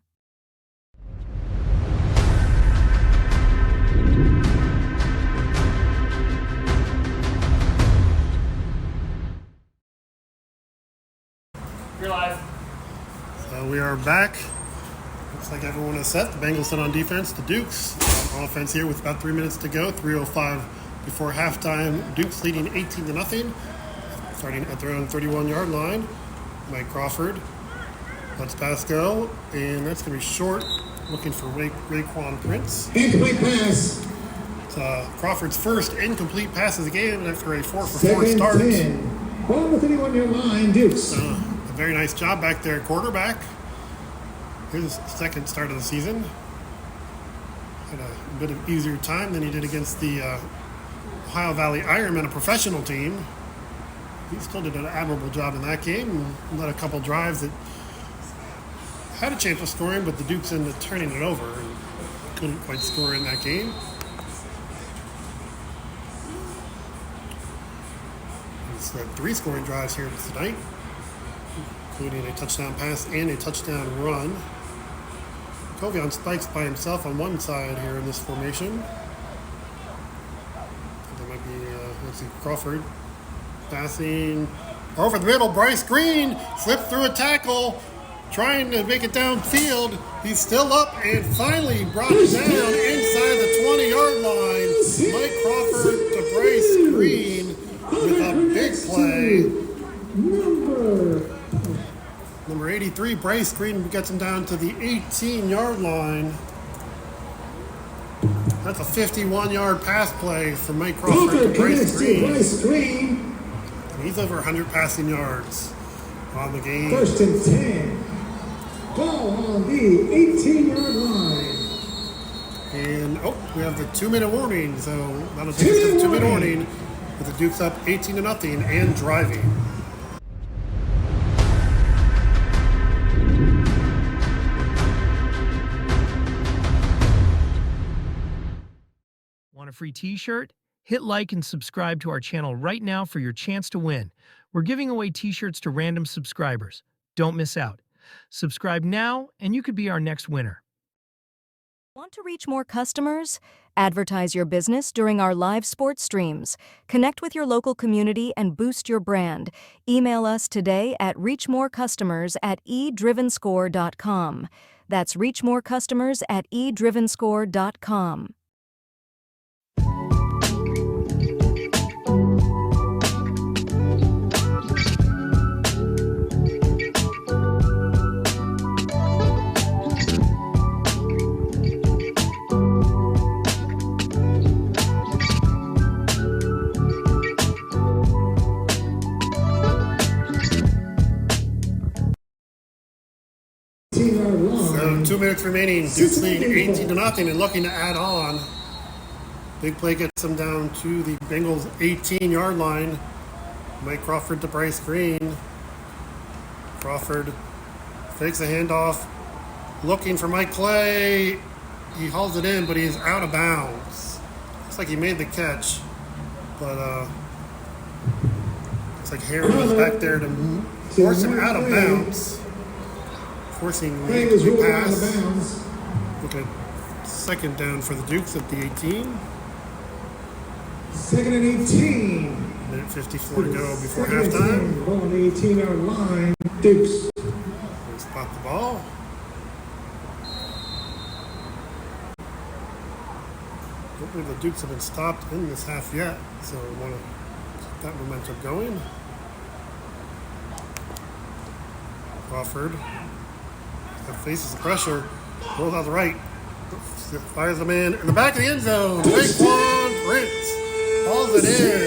So we are back. Looks like everyone is set. The Bengals set on defense. The Dukes on offense here with about 3 minutes to go. 3:05 before halftime. Dukes leading 18-0. Starting at their own 31-yard line. Mike Crawford lets pass go, and that's going to be short. Looking for Raekwon Prince. Incomplete pass. It's Crawford's first incomplete pass of the game after a 4-for-4 Second start. 10. Ball with 31-yard line, Dukes. A very nice job back there, quarterback. His second start of the season. Had a bit of easier time than he did against the Ohio Valley Ironmen, a professional team. He still did an admirable job in that game and led a couple drives that had a chance of scoring, but the Dukes ended up turning it over and couldn't quite score in that game. He's led 3 scoring drives here tonight, including a touchdown pass and a touchdown run. Covey on spikes by himself on one side here in this formation. That might be, let's see, Crawford passing over the middle. Bryce Green slipped through a tackle, trying to make it downfield. He's still up and finally brought it down inside the 20-yard line. Mike Crawford to Bryce Green with a big play. Number 83, Bryce Green gets him down to the 18-yard line. That's a 51-yard pass play from Mike Crawford to Bryce Green. And he's over 100 passing yards on the game. First and 10. Ball on the 18-yard line. And, we have the 2-minute warning. So that'll take us to the 2-minute warning with the Dukes up 18-0 and driving. Want a free t-shirt? Hit like and subscribe to our channel right now for your chance to win. We're giving away t-shirts to random subscribers. Don't miss out. Subscribe now and you could be our next winner. Want to reach more customers? Advertise your business during our live sports streams. Connect with your local community and boost your brand. Email us today at reachmorecustomers@eDrivenScore.com. That's reachmorecustomers@eDrivenScore.com. So 2 minutes remaining. Dukes lead 18-0 and looking to add on. Big play gets them down to the Bengals 18-yard line. Mike Crawford to Bryce Green. Crawford fakes a handoff. Looking for Mike Clay. He hauls it in, but he's out of bounds. Looks like he made the catch. But looks like Harry was back there to force him out of bounds. Forcing the incomplete pass. Look at second down for the Dukes at the 18. Second and 18. Minute 54 to go before halftime. Ball on the 18-yard line, Dukes. They spot the ball. Hopefully the Dukes have been stopped in this half yet, so we want to keep that momentum going. Crawford faces the pressure, rolls out the right, fires a man in the back of the end zone. Raekwon Prince hauls it in.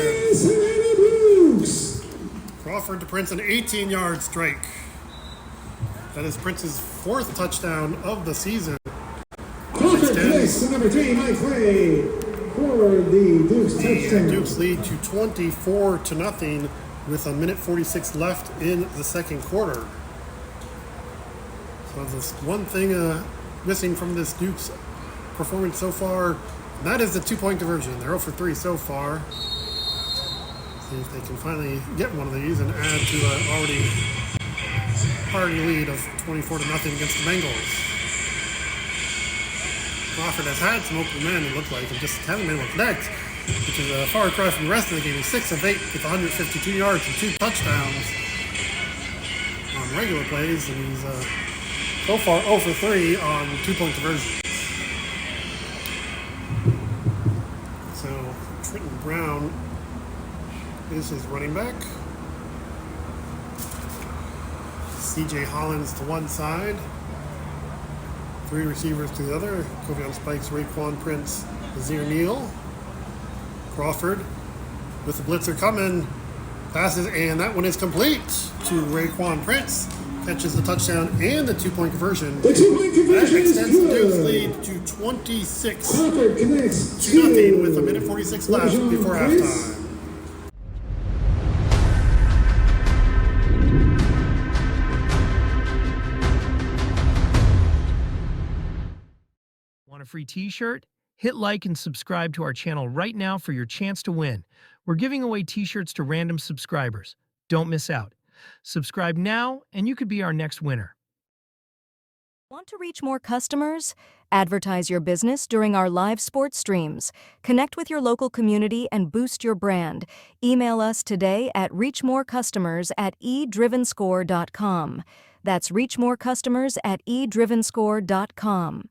Crawford to Prince, an 18-yard strike. That is Prince's 4th touchdown of the season. Crawford connects to number 3, Mike Clay, for the Dukes touchdown. The Dukes lead to 24-0 with a minute 46 left in the second quarter. So there's one thing missing from this Dukes performance so far, and that is the 2-point conversion. They're 0 for 3 so far. See if they can finally get one of these and add to an already lead of 24-0 against the Bengals. Crawford has had some open men, it looked like, and just haven't been able to connect, which is a far cry from the rest of the game. He's 6 of 8 with 152 yards and 2 touchdowns on regular plays, and he's So far 0 for 3 on 2-point conversions. So Trenton Brown is his running back. CJ Hollins to one side. 3 receivers to the other. Kobe on spikes, Raekwon Prince, Nazir Neal. Crawford with the blitzer coming. Passes, and that one is complete to Raekwon Prince. Catches the touchdown and the 2-point conversion. The 2-point conversion that is extends the Duke's good. lead to 26 Crawford connects to nothing with a minute 46 left before halftime. Want a free t-shirt? Hit like and subscribe to our channel right now for your chance to win. We're giving away t-shirts to random subscribers. Don't miss out. Subscribe now and you could be our next winner. Want to reach more customers? Advertise your business during our live sports streams. Connect with your local community and boost your brand. Email us today at reachmorecustomers@eDrivenScore.com. That's reachmorecustomers@eDrivenScore.com.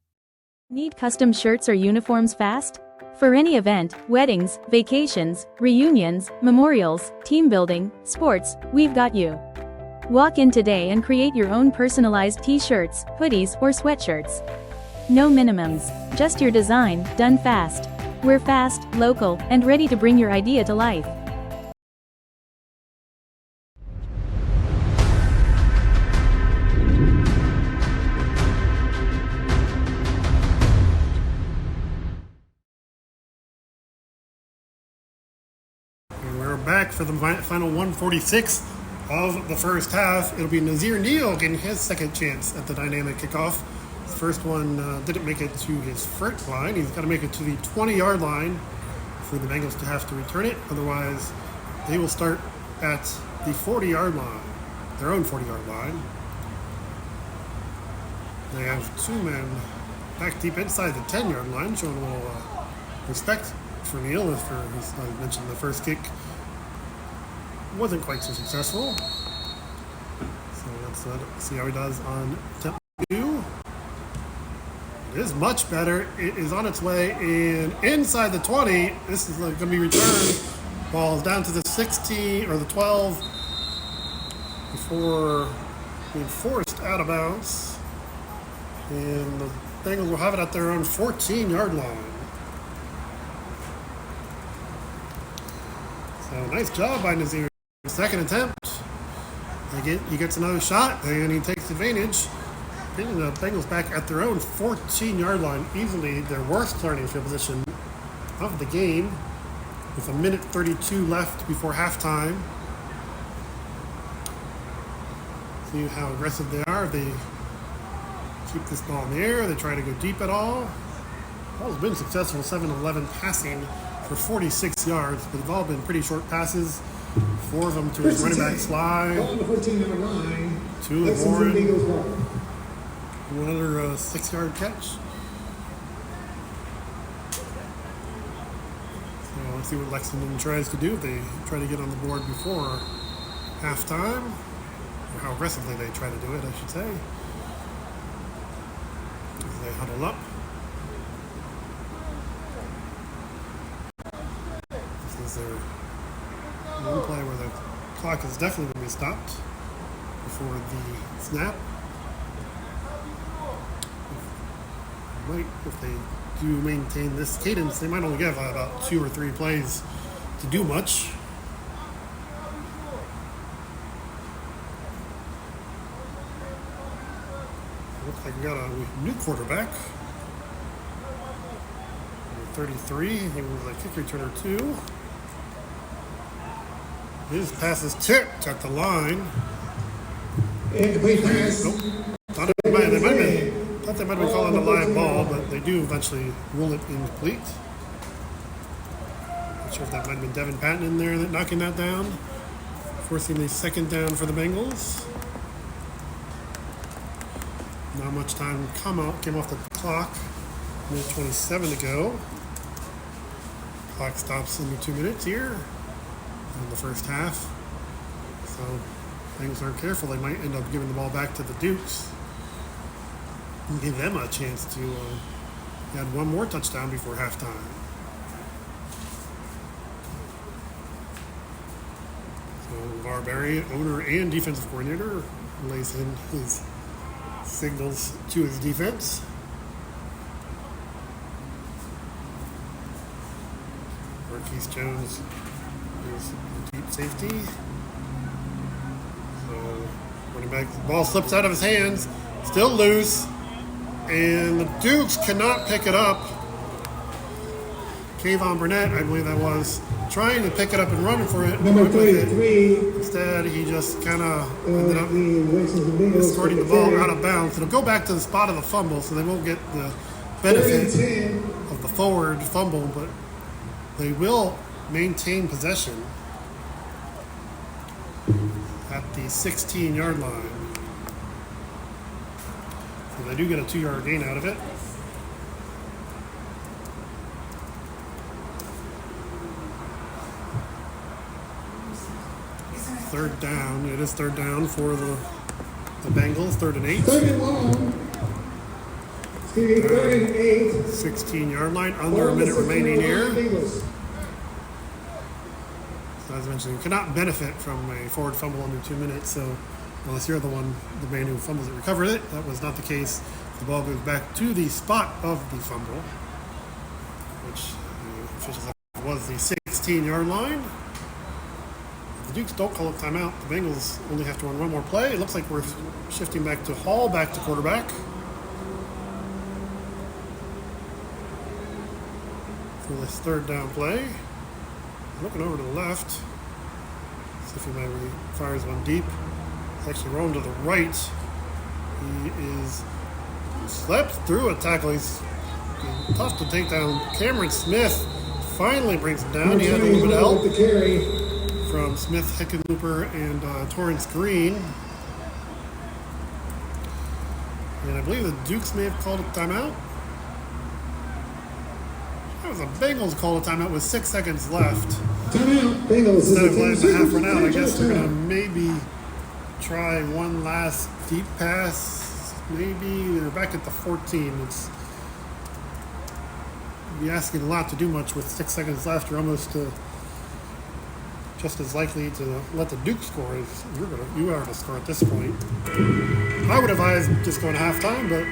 Need custom shirts or uniforms fast? For any event, weddings, vacations, reunions, memorials, team building, sports, we've got you. Walk in today and create your own personalized t-shirts, hoodies, or sweatshirts. No minimums, just your design, done fast. We're fast, local, and ready to bring your idea to life. And we're back for the final 146 of the first half. It'll be Nazir Neal getting his second chance at the dynamic kickoff. His first one didn't make it to his front line. He's got to make it to the 20-yard line for the Bengals to have to return it. Otherwise, they will start at the 40-yard line, their own 40-yard line. They have 2 men back deep inside the 10-yard line, showing a little respect for Neal. As I mentioned, the first kick wasn't quite so successful. So let's see how he does on attempt 2. It is much better. It is on its way and inside the 20. This is going to be returned. Ball is down to the 16 or the 12 before being forced out of bounds. And the Bengals will have it at their own 14-yard line. So nice job by Nazir. Second attempt. He gets another shot and he takes advantage. Bringing the Bengals back at their own 14-yard line, easily their worst starting field position of the game, with a minute 32 left before halftime. See how aggressive they are. They keep this ball in the air. They try to go deep at all. Ball's been successful, 7-11 passing for 46 yards, but they've all been pretty short passes. 4 of them to his running back slide. On the 14-yard line. 2 to Lexington Warren. Bengals ball. One other 6-yard catch. So let's see what Lexington tries to do. They try to get on the board before halftime, or how aggressively they try to do it, I should say. As they huddle up. This is their one play where the clock is definitely going to be stopped before the snap. If they do maintain this cadence, they might only give about 2 or 3 plays to do much. Looks like we got a new quarterback. Number 33, he was a kick returner too. His pass is tipped at the line. Incomplete pass. Nope. Thought they might have been calling a live ball, but they do eventually rule it incomplete. Not sure if that might have been Devin Patton in there knocking that down, forcing the second down for the Bengals. Not much time came off the clock. Minute 27 to go. Clock stops in the 2 minutes here in the first half. So Bengals aren't careful, they might end up giving the ball back to the Dukes. and give them a chance to add one more touchdown before halftime. So LeVar Barry, owner and defensive coordinator, lays in his signals to his defense. Marquise Jones is deep safety. So running back, the ball slips out of his hands, still loose, and the Dukes cannot pick it up. Kayvon Burnett, I believe that was, trying to pick it up and running for it. Number 33. Instead, he just kind of ended up escorting the ball out of bounds. It'll go back to the spot of the fumble, so they won't get the benefit of the forward fumble, but they will maintain possession at the 16-yard line. So they do get a 2-yard gain out of it. Third down. It is third down for the Bengals. 3rd and 8. 3rd and long. 3rd and 8. 16-yard line. Under a minute remaining here. So as I mentioned, you cannot benefit from a forward fumble under 2 minutes. So unless you're the man who fumbles it, recovers it. That was not the case. The ball goes back to the spot of the fumble, which the officials said was the 16-yard line. If the Dukes don't call a timeout, the Bengals only have to run one more play. It looks like we're shifting back to Hall, back to quarterback. For this 3rd down play. Looking over to the left. See if he might fires one deep. He's actually rolling to the right. He is slept through a tackle. He's tough to take down. Cameron Smith finally brings him down. He had a little bit of help from Smith, Hickenlooper, and Torrance Green. And I believe the Dukes may have called a timeout. That was the Bengals called a timeout with 6 seconds left. Timeout. Bengals. Instead of letting the half run out, I guess they're going to maybe try one last deep pass. Maybe they're back at the 14. It's be asking a lot to do much with 6 seconds left. You're almost just as likely to let the Duke score as you are to score at this point. I would advise just going to halftime, but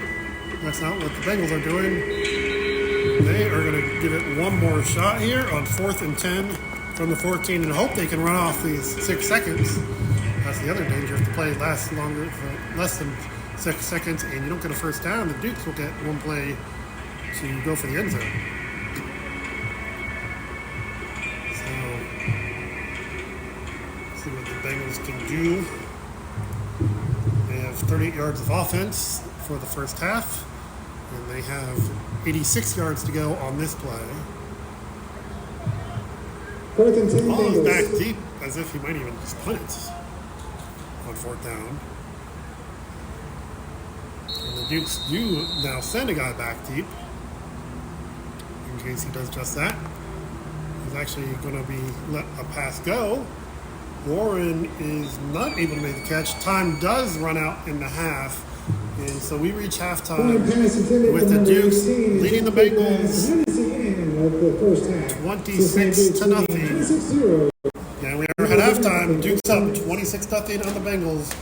that's not what the Bengals are doing. They are going to give it one more shot here on 4th and 10 from the 14 and hope they can run off these 6 seconds. That's the other danger. If the play lasts longer, for less than 6 seconds, and you don't get a first down, the Dukes will get one play to go for the end zone. See what the Bengals can do. They have 38 yards of offense for the first half, and they have 86 yards to go on this play. 4th and 10 Ball is Bengals. back deep, as if he might even just punt it on 4th down. And the Dukes do now send a guy back deep, in case he does just that. He's actually going to be let a pass go. Warren is not able to make the catch. Time does run out in the half. And so we reach halftime with the Dukes leading the Bengals 26-0. And we are at halftime. Dukes up 26-0 on the Bengals.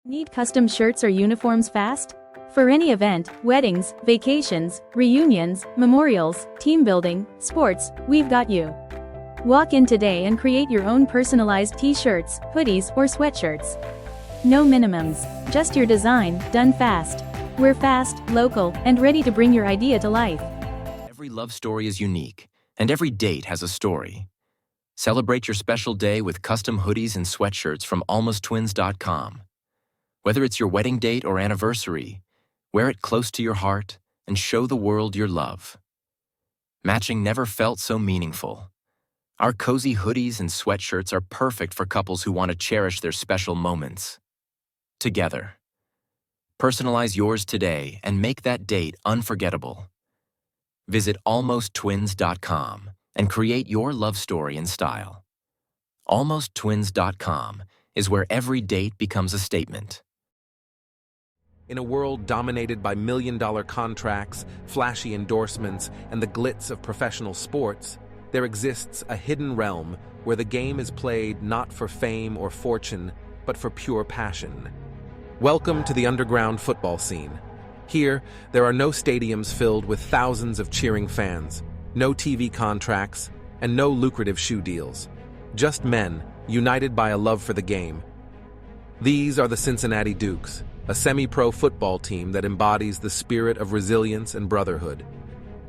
Need custom shirts or uniforms fast? For any event, weddings, vacations, reunions, memorials, team building, sports, we've got you. Walk in today and create your own personalized t-shirts, hoodies, or sweatshirts. No minimums, just your design, done fast. We're fast, local, and ready to bring your idea to life. Every love story is unique, and every date has a story. Celebrate your special day with custom hoodies and sweatshirts from almostwins.com. Whether it's your wedding date or anniversary, wear it close to your heart and show the world your love. Matching never felt so meaningful. Our cozy hoodies and sweatshirts are perfect for couples who want to cherish their special moments together. Personalize yours today and make that date unforgettable. Visit almosttwins.com and create your love story in style. Almosttwins.com is where every date becomes a statement. In a world dominated by million-dollar contracts, flashy endorsements, and the glitz of professional sports, there exists a hidden realm where the game is played not for fame or fortune, but for pure passion. Welcome to the underground football scene. Here, there are no stadiums filled with thousands of cheering fans, no TV contracts, and no lucrative shoe deals. Just men, united by a love for the game. These are the Cincinnati Dukes, a semi-pro football team that embodies the spirit of resilience and brotherhood.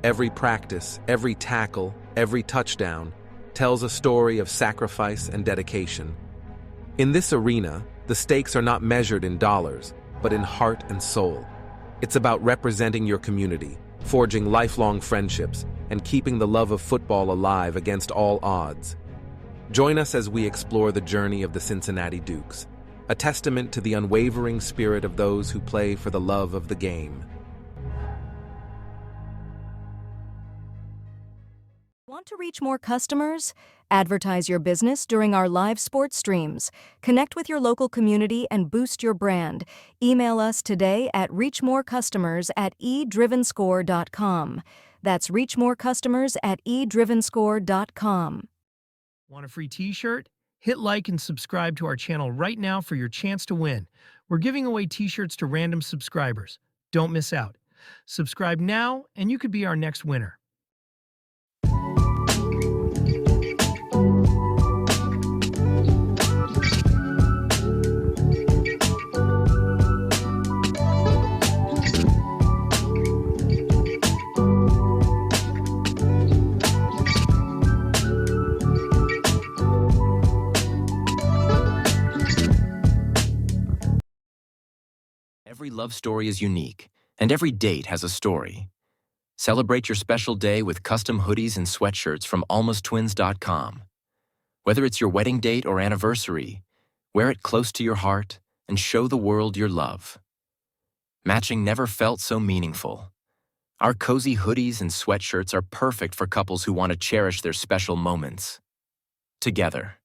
Every practice, every tackle, every touchdown tells a story of sacrifice and dedication. In this arena, the stakes are not measured in dollars, but in heart and soul. It's about representing your community, forging lifelong friendships, and keeping the love of football alive against all odds. Join us as we explore the journey of the Cincinnati Dukes, a testament to the unwavering spirit of those who play for the love of the game. Want to reach more customers? Advertise your business during our live sports streams. Connect with your local community and boost your brand. Email us today at reachmorecustomers@eDrivenScore.com. That's reachmorecustomers@eDrivenScore.com. Want a free t-shirt? Hit like and subscribe to our channel right now for your chance to win. We're giving away t-shirts to random subscribers. Don't miss out. Subscribe now and you could be our next winner. Every love story is unique, and every date has a story. Celebrate your special day with custom hoodies and sweatshirts from almosttwins.com. Whether it's your wedding date or anniversary, wear it close to your heart and show the world your love. Matching never felt so meaningful. Our cozy hoodies and sweatshirts are perfect for couples who want to cherish their special moments together.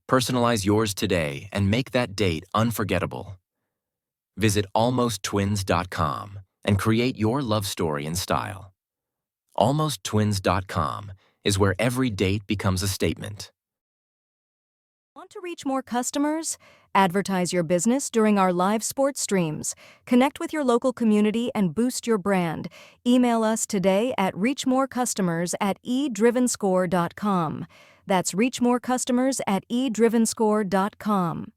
Personalize yours today and make that date unforgettable. Visit almosttwins.com and create your love story in style. Almosttwins.com is where every date becomes a statement. Want to reach more customers? Advertise your business during our live sports streams. Connect with your local community and boost your brand. Email us today at reachmorecustomers@eDrivenScore.com. That's reachmorecustomers@eDrivenScore.com.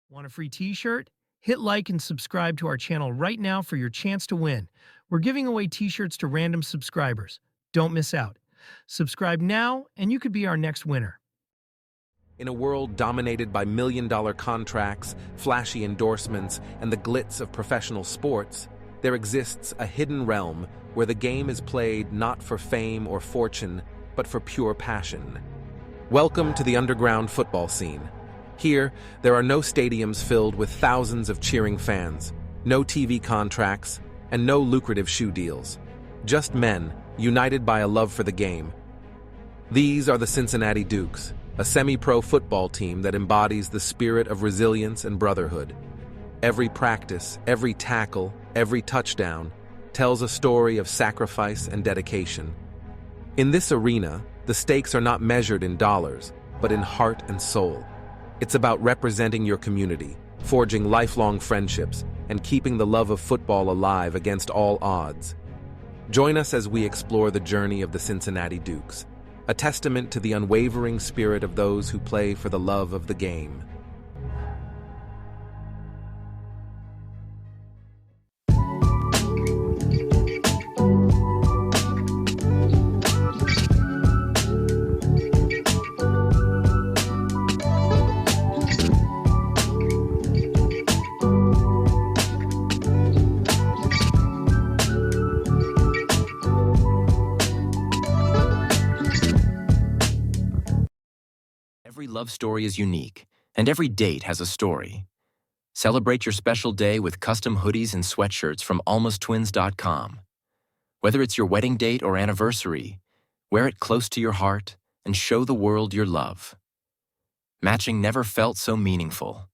Want a free t-shirt? Hit like and subscribe to our channel right now for your chance to win. We're giving away t-shirts to random subscribers. Don't miss out. Subscribe now and you could be our next winner. In a world dominated by million-dollar contracts, flashy endorsements, and the glitz of professional sports, there exists a hidden realm where the game is played not for fame or fortune, but for pure passion. Welcome to the underground football scene. Here, there are no stadiums filled with thousands of cheering fans, no TV contracts, and no lucrative shoe deals. Just men, united by a love for the game. These are the Cincinnati Dukes, a semi-pro football team that embodies the spirit of resilience and brotherhood. Every practice, every tackle, every touchdown tells a story of sacrifice and dedication. In this arena, the stakes are not measured in dollars, but in heart and soul. It's about representing your community, forging lifelong friendships, and keeping the love of football alive against all odds. Join us as we explore the journey of the Cincinnati Dukes, a testament to the unwavering spirit of those who play for the love of the game. Every love story is unique, and every date has a story. Celebrate your special day with custom hoodies and sweatshirts from almosttwins.com. Whether it's your wedding date or anniversary, wear it close to your heart and show the world your love. Matching never felt so meaningful.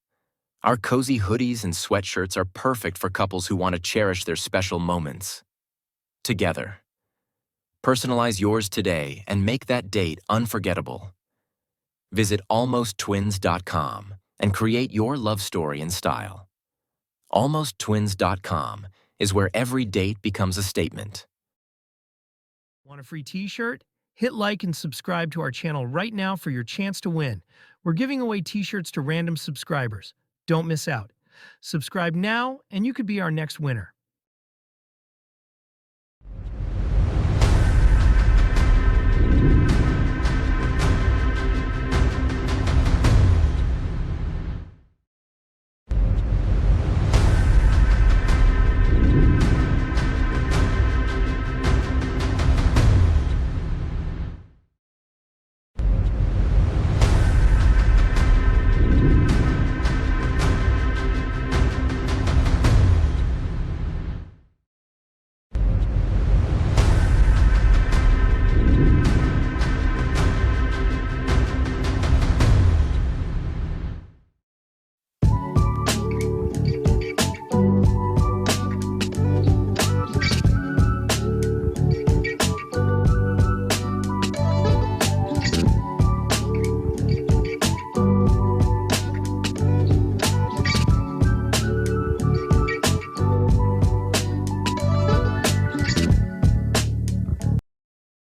Our cozy hoodies and sweatshirts are perfect for couples who want to cherish their special moments together. Personalize yours today and make that date unforgettable. Visit almosttwins.com and create your love story in style. Almosttwins.com is where every date becomes a statement. Want a free t-shirt? Hit like and subscribe to our channel right now for your chance to win. We're giving away t-shirts to random subscribers. Don't miss out. Subscribe now and you could be our next winner.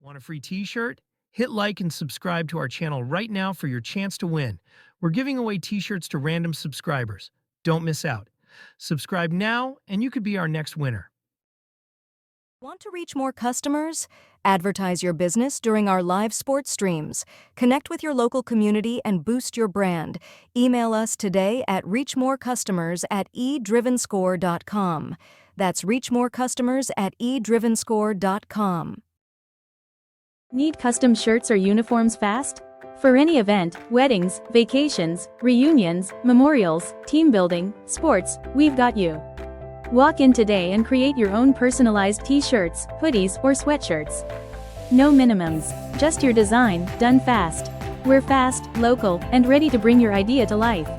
Want a free t-shirt? Hit like and subscribe to our channel right now for your chance to win. We're giving away t-shirts to random subscribers. Don't miss out. Subscribe now and you could be our next winner. Want to reach more customers? Advertise your business during our live sports streams. Connect with your local community and boost your brand. Email us today at reachmorecustomers@eDrivenScore.com. That's reachmorecustomers@eDrivenScore.com. Need custom shirts or uniforms fast? For any event, weddings, vacations, reunions, memorials, team building, sports, we've got you. Walk in today and create your own personalized t-shirts, hoodies, or sweatshirts. No minimums, just your design, done fast. We're fast, local, and ready to bring your idea to life.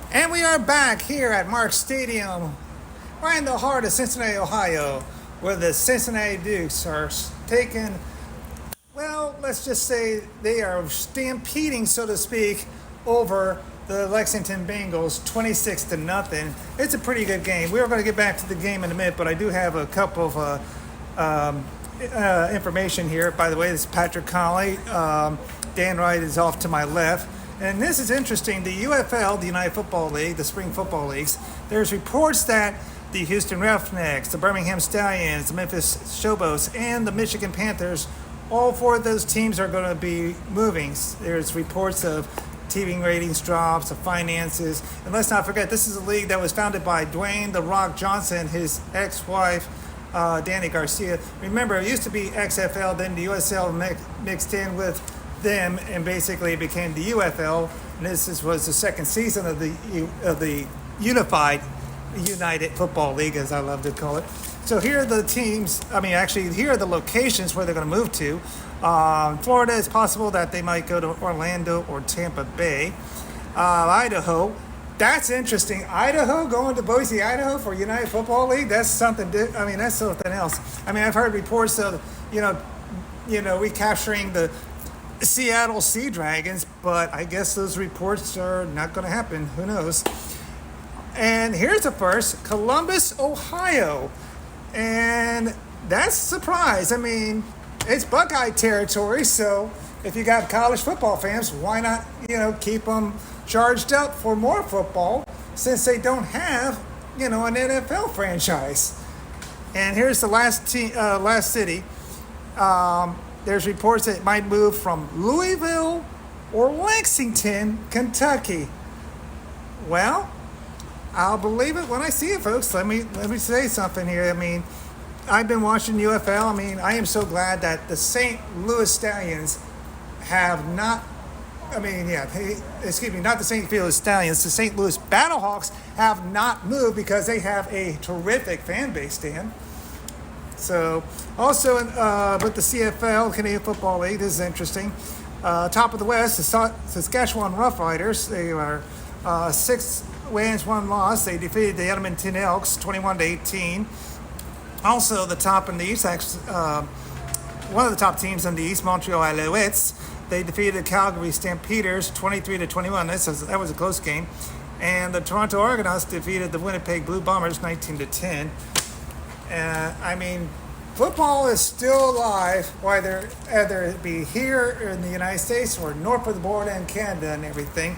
And we are back here at Mark Stadium, right in the heart of Cincinnati, Ohio, where the Cincinnati Dukes are taking, well, let's just say they are stampeding, so to speak, over the Lexington Bengals, 26-0. It's a pretty good game. We're going to get back to the game in a minute, but I do have a couple of information here. By the way, this is Patrick Conley. Dan Wright is off to my left. And this is interesting. The UFL, the United Football League, the Spring Football Leagues, there's reports that the Houston Roughnecks, the Birmingham Stallions, the Memphis Showboats, and the Michigan Panthers, all four of those teams are going to be moving. There's reports of TV ratings drops, of finances. And let's not forget, this is a league that was founded by Dwayne "The Rock" Johnson, his ex-wife, Danny Garcia. Remember, it used to be XFL, then the USL mixed in with them, and basically it became the UFL. And this was the second season of the United Football League, as I love to call it. So here are the teams. Here are the locations where they're going to move to. Florida, is possible that they might go to Orlando or Tampa Bay. Idaho, that's interesting. Idaho, going to Boise, Idaho for United Football League. That's something. That's something else. I've heard reports of recapturing the Seattle Sea Dragons, but I guess those reports are not going to happen. Who knows? And here's the first, Columbus, Ohio. And that's a surprise. It's Buckeye territory, so if you got college football fans, why not, keep them charged up for more football since they don't have, an NFL franchise. And here's the last city. There's reports that it might move from Louisville or Lexington, Kentucky. Well, I'll believe it when I see it, folks. Let me say something here. I mean, I've been watching UFL. I mean, I am so glad that the St. Louis Stallions have not. Not the St. Louis Stallions. The St. Louis Battlehawks have not moved because they have a terrific fan base, Dan. So, also with the CFL, Canadian Football League, this is interesting. Top of the West, the Saskatchewan Roughriders. They are 6 wins, 1 loss. They defeated the Edmonton Elks 21-18. Also, the top in the East, one of the top teams in the East, Montreal Alouettes. They defeated Calgary Stampeders 23-21. That was a close game. And the Toronto Argonauts defeated the Winnipeg Blue Bombers 19-10. I mean, football is still alive, whether it be here in the United States or north of the border in Canada and everything.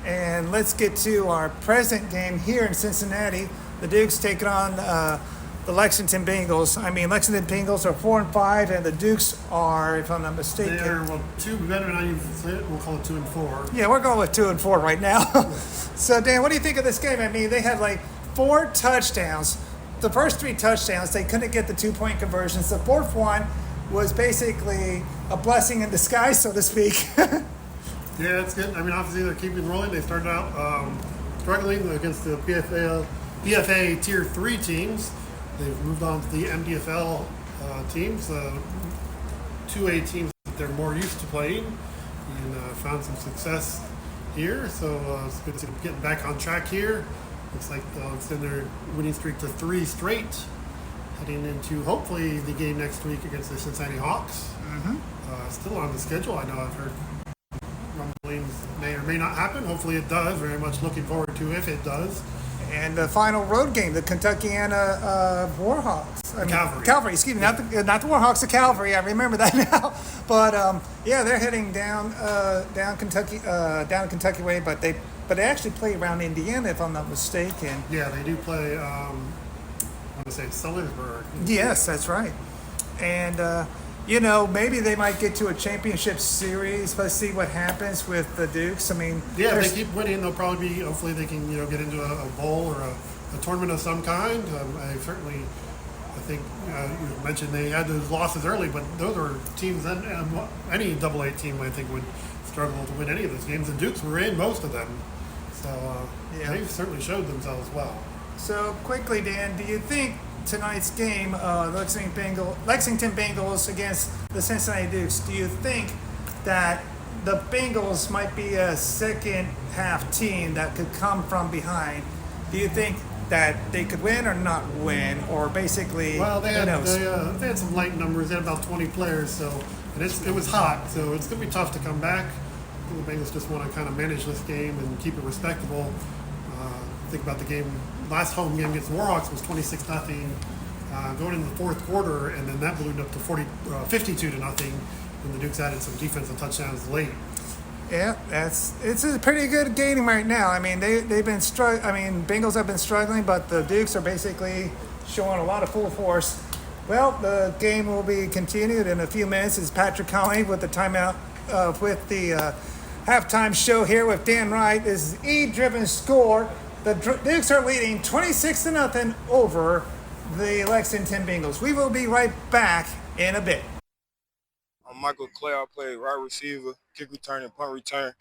And let's get to our present game here in Cincinnati. The Dukes taking on the Lexington Bengals. I mean, Lexington Bengals are 4-5, and the Dukes are, if I'm not mistaken, they're better than I even say it. We'll call it 2-4. Yeah, we're going with 2-4 right now. So, Dan, what do you think of this game? I mean, they had like 4 touchdowns. The first 3 touchdowns, they couldn't get the 2-point conversions. The fourth one was basically a blessing in disguise, so to speak. Yeah, it's good. I mean, obviously they're keeping rolling. They started out struggling against the PFA Tier 3 teams. They've moved on to the MDFL teams, 2A teams that they're more used to playing, and found some success here. So it's good to see them getting back on track here. Looks like they'll extend their winning streak to 3 straight, heading into hopefully the game next week against the Cincinnati Hawks. Still on the schedule. I know I've heard rumblings may or may not happen. Hopefully it does. Very much looking forward to if it does. And the final road game, the Kentuckiana Warhawks. Cavalry, excuse me, not the Warhawks, the Cavalry. I remember that now. But they're heading down Kentucky way. But they actually play around Indiana, if I'm not mistaken. Yeah, they do play. I want to say it's Salisbury. Yes, that's right. And maybe they might get to a championship series. Let's see what happens with the Dukes. I mean, yeah, if they keep winning, they'll probably be. Hopefully, they can get into a bowl or a tournament of some kind. I think you mentioned they had those losses early, but those are teams that any AA team I think would struggle to win any of those games. The Dukes were in most of them, so they've certainly showed themselves well. So quickly, Dan, do you think tonight's game, Lexington Bengals against the Cincinnati Dukes, do you think that the Bengals might be a second half team that could come from behind? Do you think that they could win or not win, or basically? Well, they had some light numbers. They had about 20 players, and it was hot, so it's going to be tough to come back. The Bengals just want to kind of manage this game and keep it respectable. Think about the game. Last home game against the Warhawks was 26-0 going into the fourth quarter, and then that ballooned up to 52-0, and the Dukes added some defensive touchdowns late. Yeah, it's a pretty good game right now. I mean, they've been Bengals have been struggling, but the Dukes are basically showing a lot of full force. Well, the game will be continued in a few minutes. It's Patrick Conley with the timeout with the halftime show here with Dan Wright. This is eDriven Score. The Dukes are leading 26-0 over the Lexington Bengals. We will be right back in a bit. I'm Michael Clay. I play wide receiver, kick return, and punt return.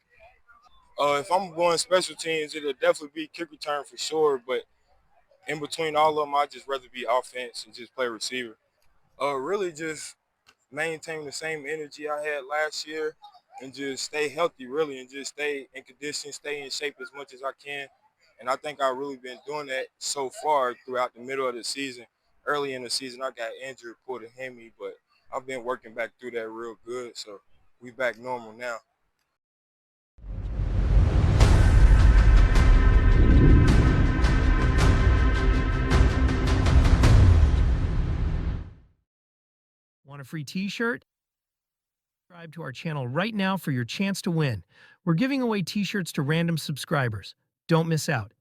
If I'm going special teams, it'll definitely be kick return for sure. But in between all of them, I'd just rather be offense and just play receiver. Really just maintain the same energy I had last year and just stay healthy, really, and just stay in condition, stay in shape as much as I can. And I think I've really been doing that so far throughout the middle of the season. Early in the season, I got injured, pulled a hammy, but I've been working back through that real good. So we back normal now. Want a free t-shirt? Subscribe to our channel right now for your chance to win. We're giving away t-shirts to random subscribers. Don't miss out.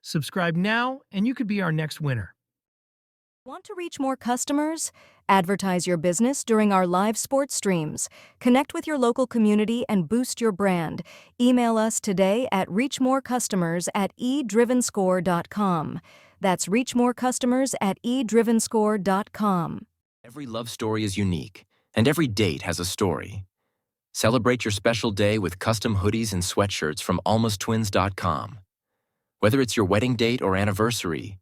Subscribe now, and you could be our next winner. Want to reach more customers? Advertise your business during our live sports streams. Connect with your local community and boost your brand. Email us today at reachmorecustomers@eDrivenScore.com. That's reachmorecustomers@eDrivenScore.com. Every love story is unique, and every date has a story. Celebrate your special day with custom hoodies and sweatshirts from almosttwins.com. Whether it's your wedding date or anniversary,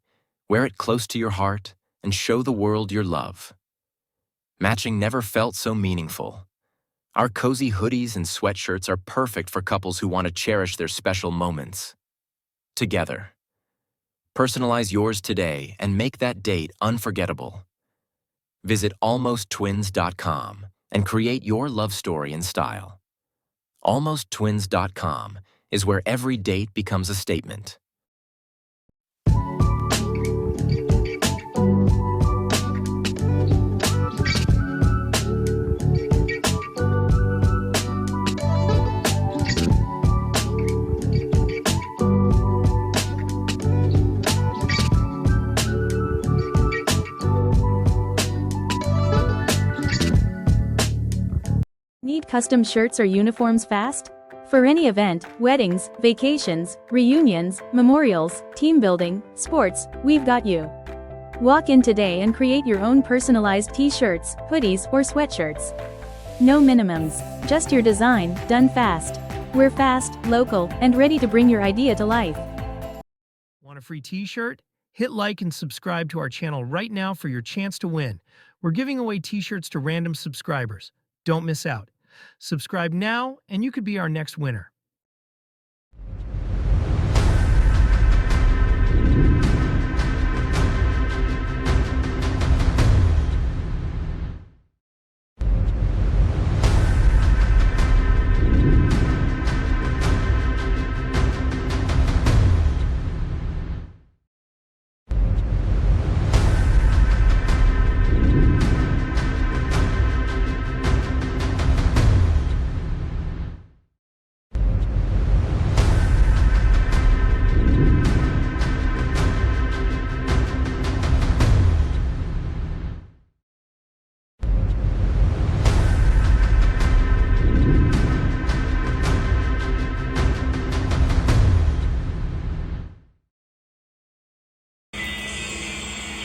wear it close to your heart and show the world your love. Matching never felt so meaningful. Our cozy hoodies and sweatshirts are perfect for couples who want to cherish their special moments together. Personalize yours today and make that date unforgettable. Visit almosttwins.com and create your love story in style. Almosttwins.com is where every date becomes a statement. Need custom shirts or uniforms fast? For any event, weddings, vacations, reunions, memorials, team building, sports, we've got you. Walk in today and create your own personalized t-shirts, hoodies, or sweatshirts. No minimums, just your design, done fast. We're fast, local, and ready to bring your idea to life. Want a free t-shirt? Hit like and subscribe to our channel right now for your chance to win. We're giving away t-shirts to random subscribers. Don't miss out. Subscribe now, and you could be our next winner.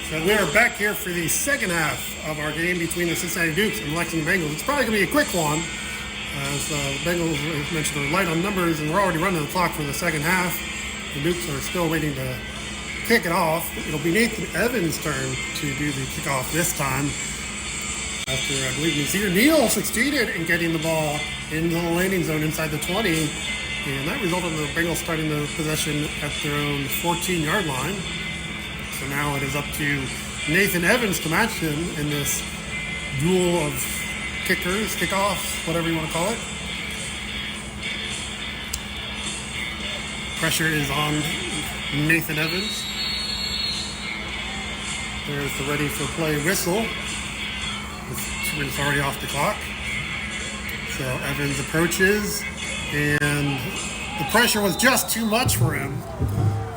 So we are back here for the second half of our game between the Cincinnati Dukes and the Lexington Bengals. It's probably going to be a quick one, as the Bengals, as mentioned, are light on numbers, and we're already running the clock for the second half. The Dukes are still waiting to kick it off. It'll be Nathan Evans' turn to do the kickoff this time, after I believe Nazir Neal succeeded in getting the ball into the landing zone inside the 20, and that resulted in the Bengals starting the possession at their own 14-yard line. So now it is up to Nathan Evans to match him in this duel of kickers, kickoffs, whatever you want to call it. Pressure is on Nathan Evans. There's the ready for play whistle. It's already off the clock. So Evans approaches, and the pressure was just too much for him.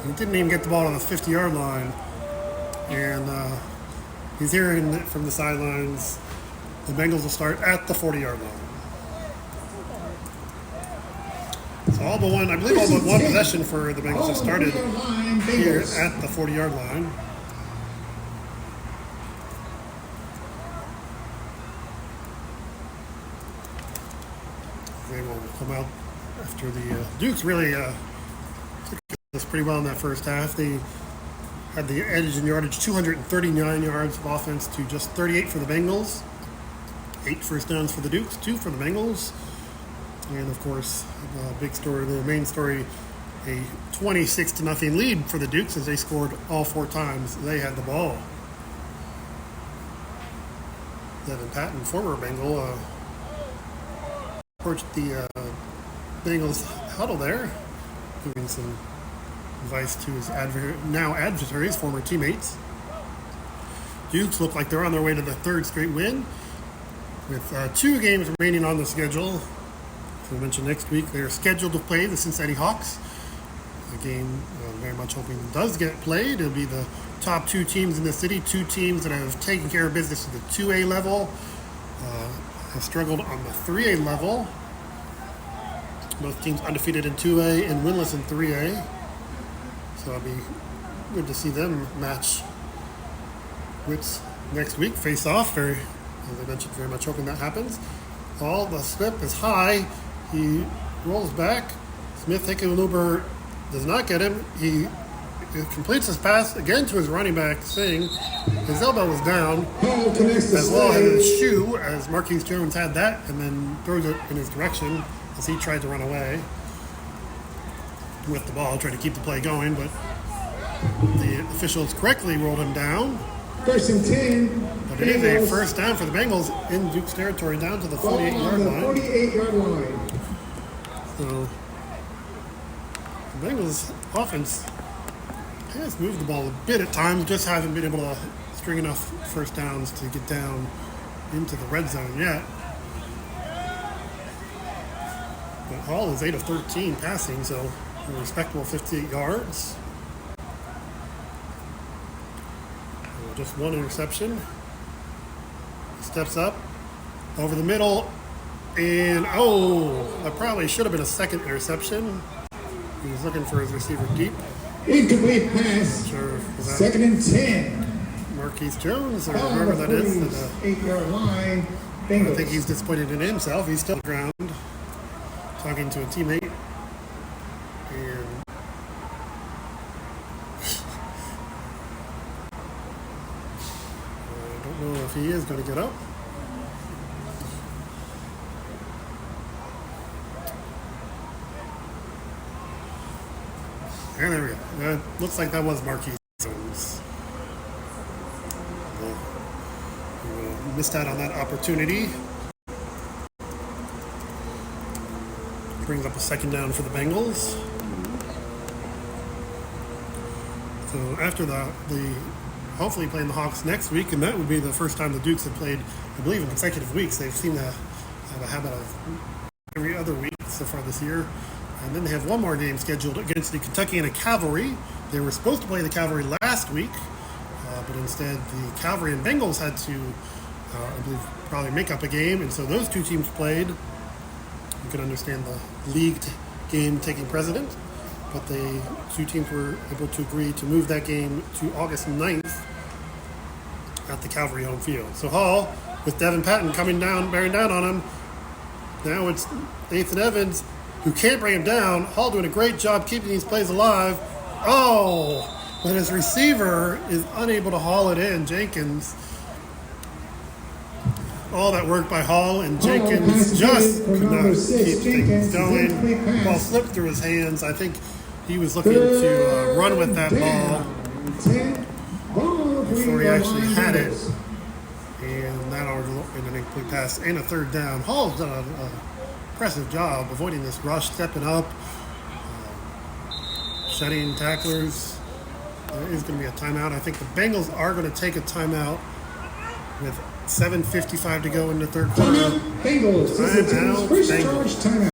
He didn't even get the ball to the 50-yard line. And he's hearing it from the sidelines. The Bengals will start at the 40-yard line. So all but one, I believe all but one possession for the Bengals has started here at the 40-yard line. They will come out after the Dukes really took this pretty well in that first half. They had the edge in yardage, 239 yards of offense to just 38 for the Bengals. 8 first downs for the Dukes, 2 for the Bengals. And of course, the big story, the main story, a 26-0 lead for the Dukes as they scored all 4 times they had the ball. Devin Patton, former Bengal, approached the Bengals huddle there, giving some advice to his now adversaries, former teammates. Dukes look like they're on their way to the 3rd straight win, with 2 games remaining on the schedule. As I mentioned, next week they are scheduled to play the Cincinnati Hawks. A game very much hoping does get played. It'll be the top two teams in the city, two teams that have taken care of business at the 2A level, have struggled on the 3A level. Both teams undefeated in 2A and winless in 3A. So it'll be good to see them match wits next week, face off. As I mentioned, very much hoping that happens. Hall, the slip is high. He rolls back. Smith Hickenlooper does not get him. He completes his pass again to his running back, Singh. His elbow was down, as well as his shoe, as Marquise Jones had that, and then throws it in his direction as he tried to run away with the ball, trying to keep the play going, but the officials correctly rolled him down. 1st and 10. But it is a first down for the Bengals in Duke's territory, down to the 48-yard line. 48-yard line. So the Bengals offense has moved the ball a bit at times, just haven't been able to string enough first downs to get down into the red zone yet. But Hall is 8 of 13 passing, so a respectable 58 yards. Just one interception. Steps up over the middle, and that probably should have been a second interception. He's looking for his receiver deep. Incomplete pass. Sure. 2nd and 10. Marquise Jones, or whoever that is. 8-yard line. I think he's disappointed in himself. He's still on the ground, talking to a teammate. And I don't know if he is going to get up. And there we go. Looks like that was Marquise Jones. Missed out on that opportunity. Brings up a second down for the Bengals. So after the hopefully playing the Hawks next week, and that would be the first time the Dukes have played, I believe, in consecutive weeks. They've seemed to have a habit of every other week so far this year. And then they have one more game scheduled against the Kentuckiana Cavalry. They were supposed to play the Cavalry last week, but instead the Cavalry and Bengals had to, I believe, probably make up a game. And so those two teams played. You can understand the league game taking precedent, but the two teams were able to agree to move that game to August 9th at the Cavalry home field. So Hall, with Devin Patton coming down, bearing down on him. Now it's Nathan Evans, who can't bring him down. Hall doing a great job keeping these plays alive. But his receiver is unable to haul it in. Jenkins. All that work by Hall, and Jenkins just could not keep things going. Ball slipped through his hands. I think he was looking to run with that ball before he actually had it. And that in an incomplete pass and a third down. Hall's done an impressive job avoiding this rush, stepping up, shutting tacklers. There is going to be a timeout. I think the Bengals are going to take a timeout with 7:55 to go in the third quarter. Bengals. This is the team's first charge timeout.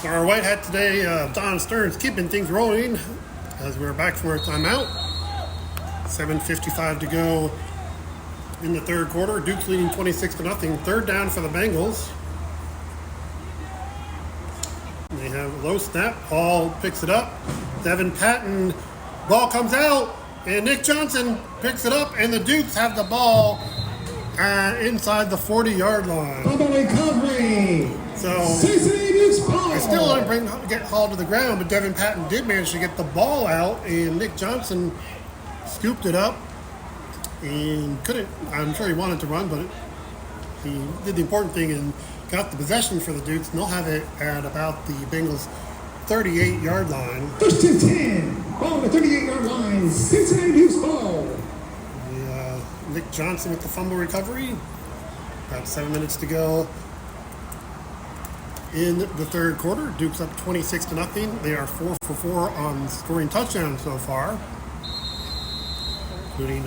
Our white hat today, Don Stearns, keeping things rolling as we're back from our timeout. 7:55 to go in the third quarter. Duke's leading 26-0. Third down for the Bengals. They have a low snap. Hall picks it up. Devin Patton, ball comes out, and Nick Johnson picks it up, and the Dukes have the ball inside the 40-yard line. On the recovery. So Cincinnati Dukes ball. I still didn't get hauled to the ground, but Devin Patton did manage to get the ball out, and Nick Johnson scooped it up and couldn't. I'm sure he wanted to run, but he did the important thing and got the possession for the Dukes, and they'll have it at about the Bengals' 38-yard line. First and 10. Ball on the 38-yard line. Cincinnati Dukes ball. Nick Johnson with the fumble recovery. About 7 minutes to go in the third quarter. Dukes up 26-0. They are 4 for 4 on scoring touchdowns so far, including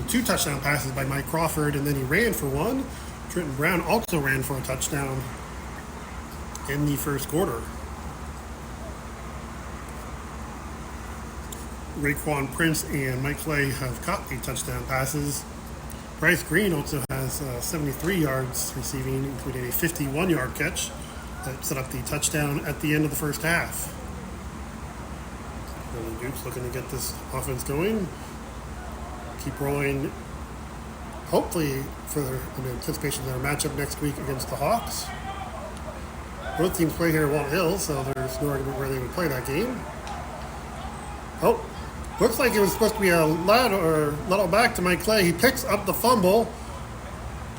two touchdown passes by Mike Crawford, and then he ran for one. Trenton Brown also ran for a touchdown in the first quarter. Raekwon Prince and Mike Clay have caught the touchdown passes. Bryce Green also has 73 yards receiving, including a 51-yard catch that set up the touchdown at the end of the first half. And the Dukes looking to get this offense going. Keep rolling, hopefully in anticipation of their matchup next week against the Hawks. Both teams play here at Walnut Hills, so there's no argument where they would play that game. Oh, looks like it was supposed to be a lateral back to Mike Clay. He picks up the fumble.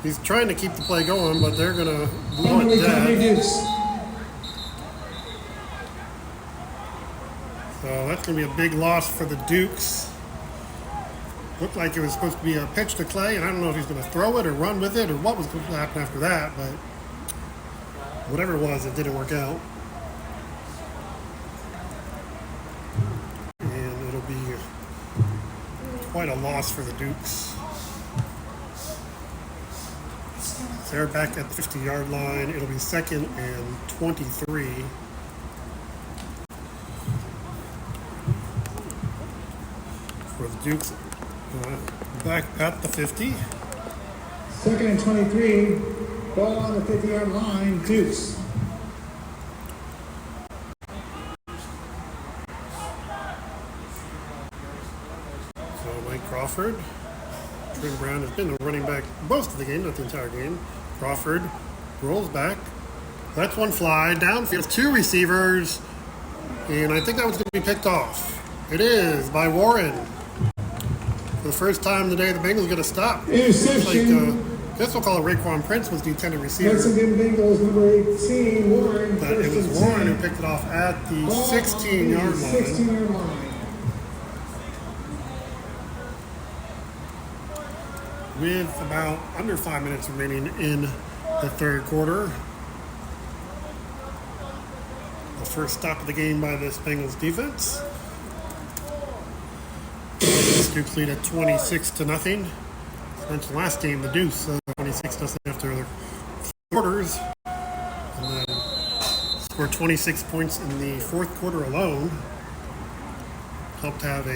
He's trying to keep the play going, but they're going to blow it dead. So that's going to be a big loss for the Dukes. Looked like it was supposed to be a pitch to Clay, and I don't know if he's going to throw it or run with it or what was going to happen after that, but whatever it was, it didn't work out. And it'll be quite a loss for the Dukes. So they're back at the 50-yard line. It'll be 2nd and 23. For the Dukes. Back at the 50. 2nd and 23. Ball on the 50-yard line. Dukes. So Mike Crawford. Trenton Brown has been the running back most of the game, not the entire game. Crawford rolls back. Lets one fly. Downfield, 2 receivers. And I think that was going to be picked off. It is by Warren. For the first time today, the Bengals get a stop. Interception. I guess we'll call it Raekwon Prince was the intended receiver. Lexington Bengals, number 18, Warren. But it was Warren who picked it off at the 16-yard line. 16-yard line. With about under 5 minutes remaining in the third quarter. The first stop of the game by this Bengals defense. Dukes lead at 26-0. As mentioned last game, the Dukes 26-0 after their quarters, and then scored 26 points in the fourth quarter alone. Helped have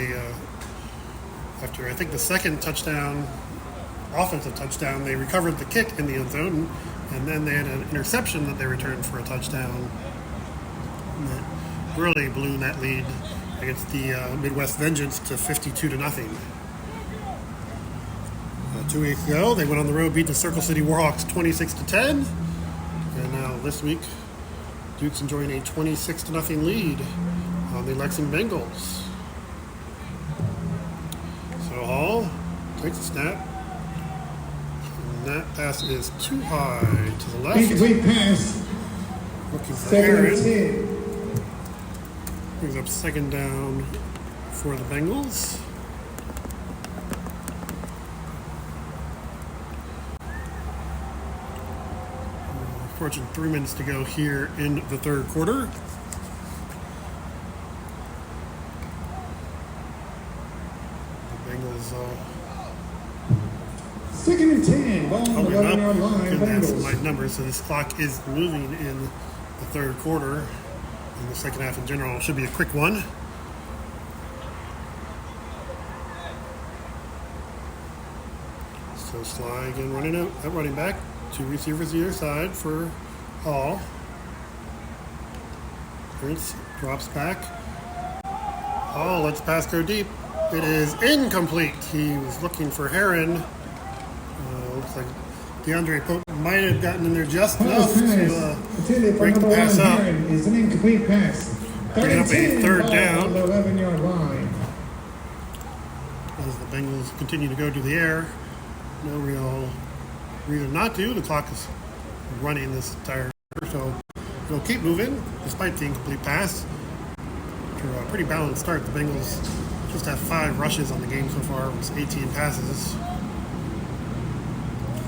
after I think the second touchdown, offensive touchdown, they recovered the kick in the end zone, and then they had an interception that they returned for a touchdown. And that really blew that lead against the Midwest Vengeance to 52-0. 2 weeks ago, they went on the road, beat the Circle City Warhawks 26-10, and now this week, Dukes enjoying a 26-0 lead on the Lexington Bengals. So Hall takes a snap, and that pass is too high to the left. Incomplete pass. Looking for Aaron. Brings up 2nd down for the Bengals. Approaching 3 minutes to go here in the third quarter. The Bengals 2nd and 10. Ball on the 11-yard line. Couldn't have some Bengals. light numbers, so this clock is moving in the third quarter. In the second half in general, should be a quick one. So Sly again running out at running back. 2 receivers either side for Hall. Prince drops back. Hall lets pass go deep. It is incomplete. He was looking for Heron. Looks like DeAndre Pope might have gotten in there just enough to break the pass up. Is an incomplete pass. Bringing up a third down. On the 11-yard line. As the Bengals continue to go to the air. No real reason not to. The clock is running this entire quarter, so they'll keep moving despite the incomplete pass. To a pretty balanced start, the Bengals just have 5 rushes on the game so far with 18 passes.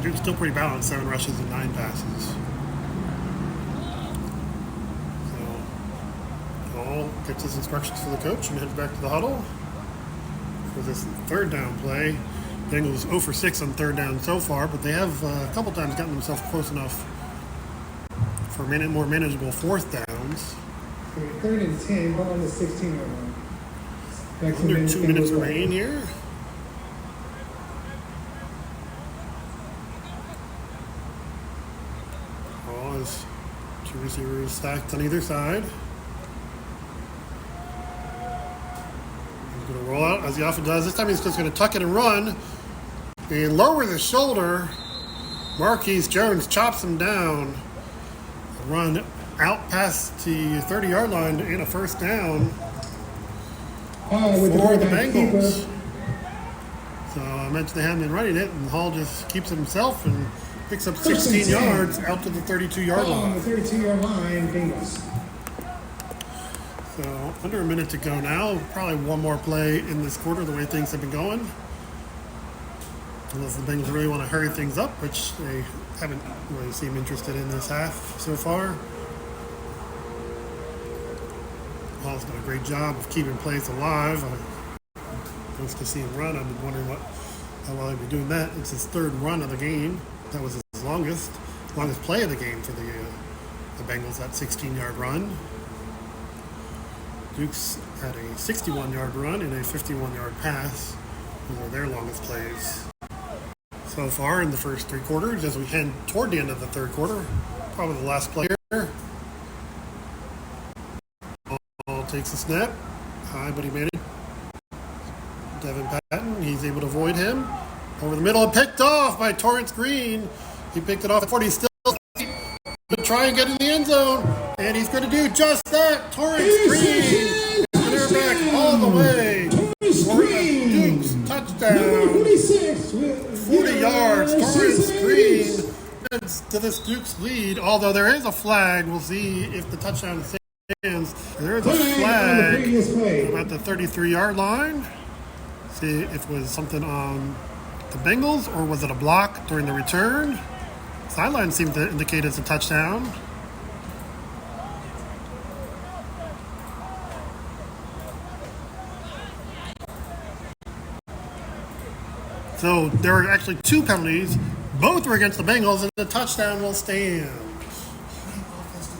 Duke's still pretty balanced, 7 rushes and 9 passes. So, Hall gets his instructions for the coach and heads back to the huddle for this third down play. Bengals 0 for 6 on third down so far, but they have a couple times gotten themselves close enough for more manageable fourth downs. 3rd and 10, ball on the 16-yard line. Under 2 minutes remaining here. Ball has 2 receivers stacked on either side. He's going to roll out as he often does. This time he's just going to tuck it and run. And lower the shoulder. Marquise Jones chops him down. Run out past the 30-yard line and a first down for the Bengals. So I mentioned they haven't been running it, and Hall just keeps it himself and picks up 16 yards out to the 32-yard line. On the 32-yard line, Bengals. So under a minute to go now. Probably one more play in this quarter, the way things have been going. Unless the Bengals really want to hurry things up, which they haven't really seemed interested in this half so far. Hall's done a great job of keeping plays alive. Nice to see him run. I've been wondering how well he'd be doing that. It's his 3rd run of the game. That was his longest play of the game for the Bengals, that 16-yard run. Dukes had a 61-yard run and a 51-yard pass. Those are their longest plays so far in the first 3 quarters. As we head toward the end of the 3rd quarter, probably the last play here. Ball takes a snap. High, but he made it. Devin Patton, he's able to avoid him. Over the middle, picked off by Torrance Green. He picked it off at 40. Still to try and get in the end zone. And he's going to do just that. Torrance Green. They're back all the way. Dukes touchdown. 40 yards. Torrance Green adds to this Dukes lead. Although there is a flag. We'll see if the touchdown stands. There is a flag about the 33-yard line. See if it was something on the Bengals or was it a block during the return. Sideline seemed to indicate it's a touchdown. So there were actually 2 penalties. Both were against the Bengals, and the touchdown will stand.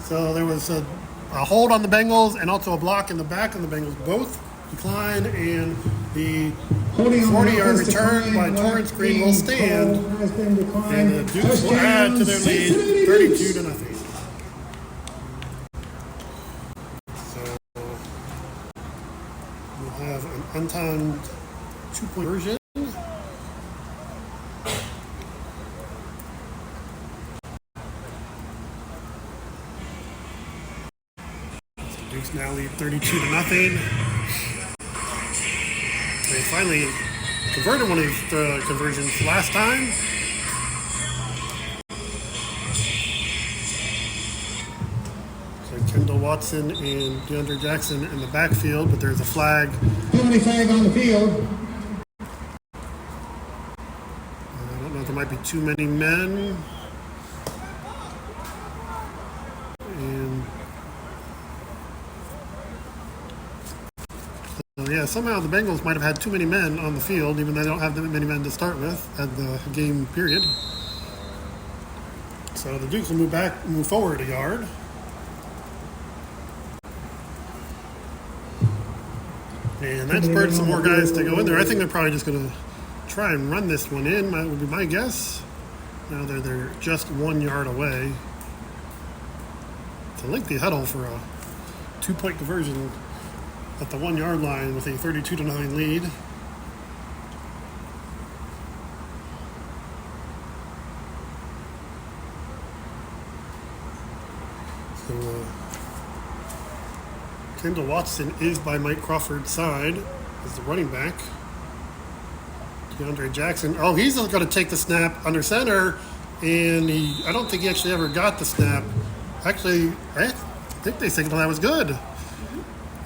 So there was a hold on the Bengals and also a block in the back of the Bengals. Both declined, and the 40-yard return by Torrance Green will stand. And the Dukes will add to their lead 32-0. So we'll have an untimed 2-point version. Dukes now lead 32-0. They finally converted one of these conversions last time. So Kendall Watson and DeAndre Jackson in the backfield, but there's a flag. Penalty flag on the field. I don't know if there might be too many men. And yeah, somehow the Bengals might have had too many men on the field, even though they don't have that many men to start with at the game period. So the Dukes will move forward a yard. And that spurred some more guys to go in there. I think they're probably just going to try and run this one in, that would be my guess. Now they're just 1 yard away. It's a lengthy huddle for a 2-point conversion at the 1 yard line with a 32-0 lead. Kendall Watson is by Mike Crawford's side as the running back. DeAndre Jackson. Oh, he's going to take the snap under center, and I don't think he actually ever got the snap. Actually, I think they signaled that was good.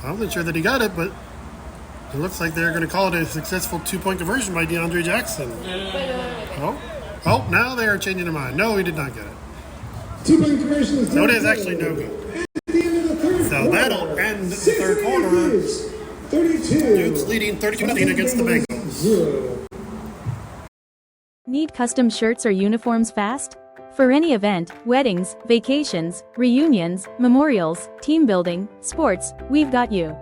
I'm not sure that he got it, but it looks like they're going to call it a successful 2-point conversion by DeAndre Jackson. Oh, now they are changing their mind. No, he did not get it. 2-point conversion is So it is actually no good. So that'll end the third quarter. 32. Dukes leading 32-0 against the Bengals. 0. Need custom shirts or uniforms fast? For any event, weddings, vacations, reunions, memorials, team building, sports, we've got you.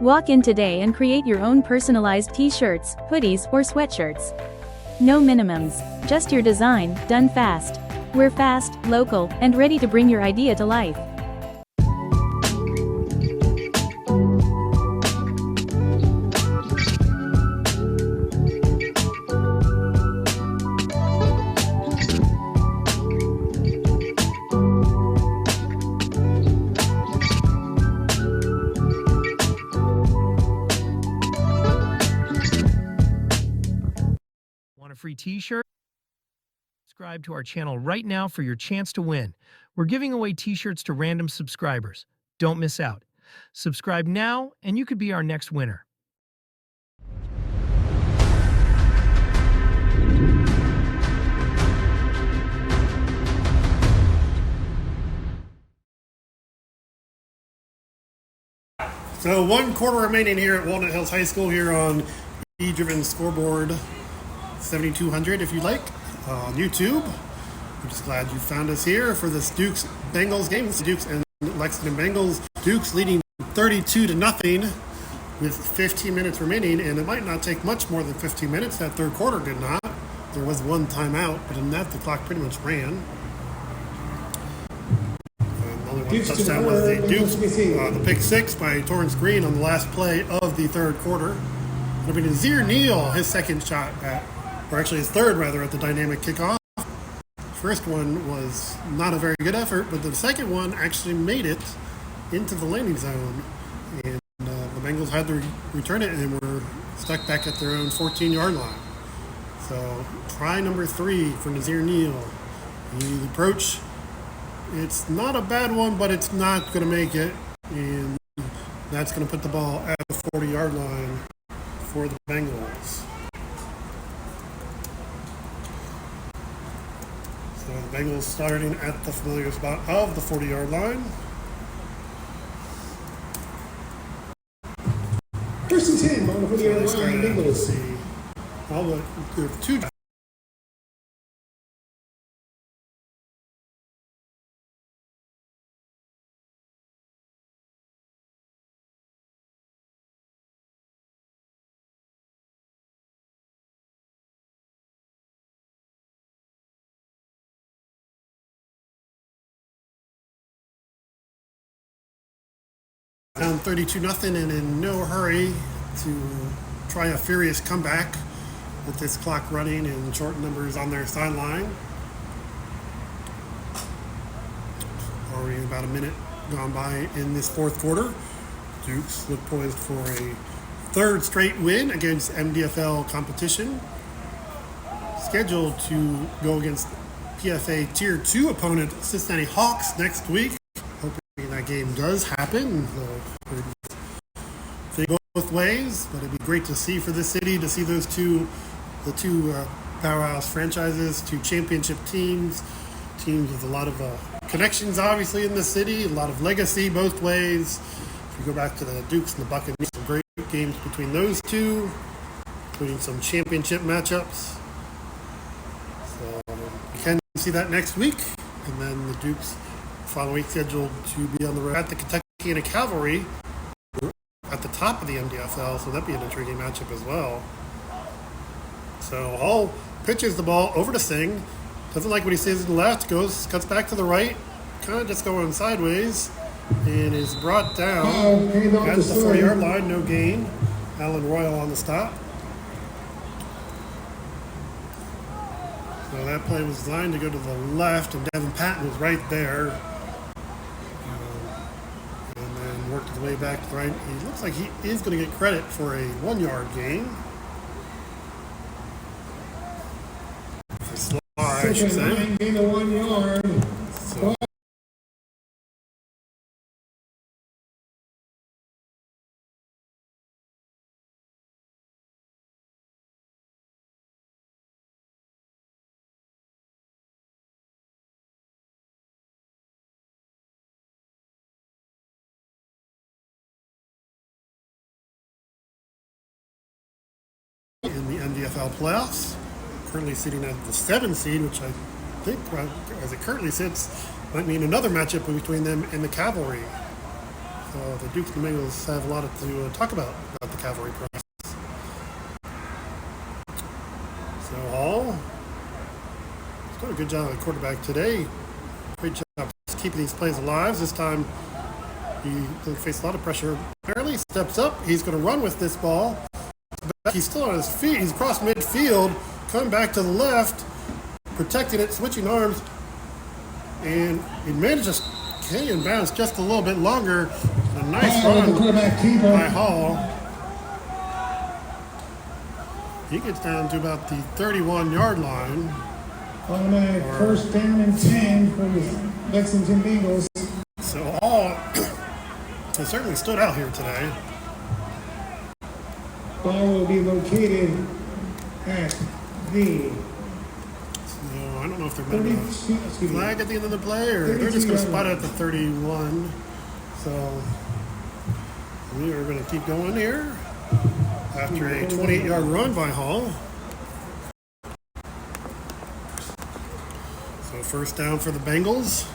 Walk in today and create your own personalized t-shirts, hoodies, or sweatshirts. No minimums, just your design, done fast. We're fast, local, and ready to bring your idea to life. Want a free t-shirt? Subscribe to our channel right now for your chance to win. We're giving away t-shirts to random subscribers. Don't miss out. Subscribe now and you could be our next winner. So 1 quarter remaining here at Walnut Hills High School here on eDriven Scoreboard 7200 if you like on YouTube. I'm just glad you found us here for this Dukes Bengals game. It's the Dukes and Lexington Bengals. Dukes leading 32-0 with 15 minutes remaining, and it might not take much more than 15 minutes. That third quarter did not. There was one timeout, but in that the clock pretty much ran. Only one touchdown was the Dukes, the pick six by Torrance Green on the last play of the third quarter. It'll be Nazir Neal, his second shot or actually his third rather, at the dynamic kickoff. First one was not a very good effort, but the second one actually made it into the landing zone. And the Bengals had to return it and were stuck back at their own 14-yard line. So try number 3 for Nazir Neal. The approach, it's not a bad one, but it's not going to make it. And that's going to put the ball at the 40-yard line for the Bengals. So the Bengals starting at the familiar spot of the 40-yard line. First and 10 on the 40-yard line, Bengals. See, all the two. Down 32-0 and in no hurry to try a furious comeback with this clock running and short numbers on their sideline. Already about a minute gone by in this fourth quarter. Dukes look poised for a third straight win against MDFL competition. Scheduled to go against PFA Tier 2 opponent Cincinnati Hawks next week. Hoping that game does happen. They go both ways, but it'd be great to see for this city to see the two powerhouse franchises, two championship teams with a lot of connections, obviously, in the city, a lot of legacy both ways. If you go back to the Dukes and the Buccaneers, some great games between those two, including some championship matchups. So you can see that next week, and then the Dukes following week scheduled to be on the road at the Kentucky Cavalry at the top of the MDFL, so that'd be an intriguing matchup as well. So Hall pitches the ball over to Singh. Doesn't like what he sees to the left, cuts back to the right, kind of just going sideways, and is brought down at the 40-yard line, no gain. Alan Royal on the stop. So that play was designed to go to the left, and Devin Patton was right there. And then worked his way back to the right. He looks like he is going to get credit for a 1-yard gain. For slide, I should say. Gain of 1 yard. So, in the NDFL playoffs, currently sitting at the 7th seed, which I think, as it currently sits, might mean another matchup between them and the Cavalry. So the Dukes and the Bengals have a lot to talk about the Cavalry process. So Hall has done a good job at quarterback today. Great job keeping these plays alive. This time he doesn't face a lot of pressure. Barely steps up. He's going to run with this ball. He's still on his feet. He's across midfield, coming back to the left, protecting it, switching arms, and he managed to stay in bounds just a little bit longer. A nice run by Hall. He gets down to about the 31-yard line. Automatic first down and 10 for the Lexington Bengals. So Hall has certainly stood out here today. Ball will be located at the So I don't know if they're going to flag at the end of the play or they're just going to spot it at the 31. So we are going to keep going here after a 28-yard run by Hall. So first down for the Bengals.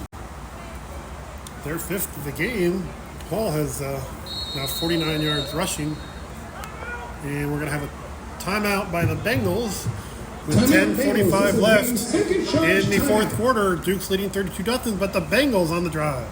Their 5th of the game. Hall has now 49 yards rushing. And we're going to have a timeout by the Bengals with 10:45 left in the 4th quarter. Duke's leading 32-0, but the Bengals on the drive.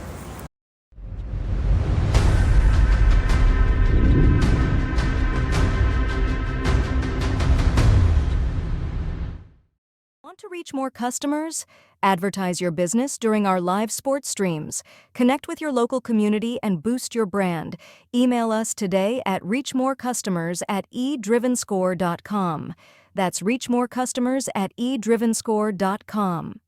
Want to reach more customers? Advertise your business during our live sports streams. Connect with your local community and boost your brand. Email us today at reachmorecustomers@eDrivenScore.com. That's reachmorecustomers@eDrivenScore.com.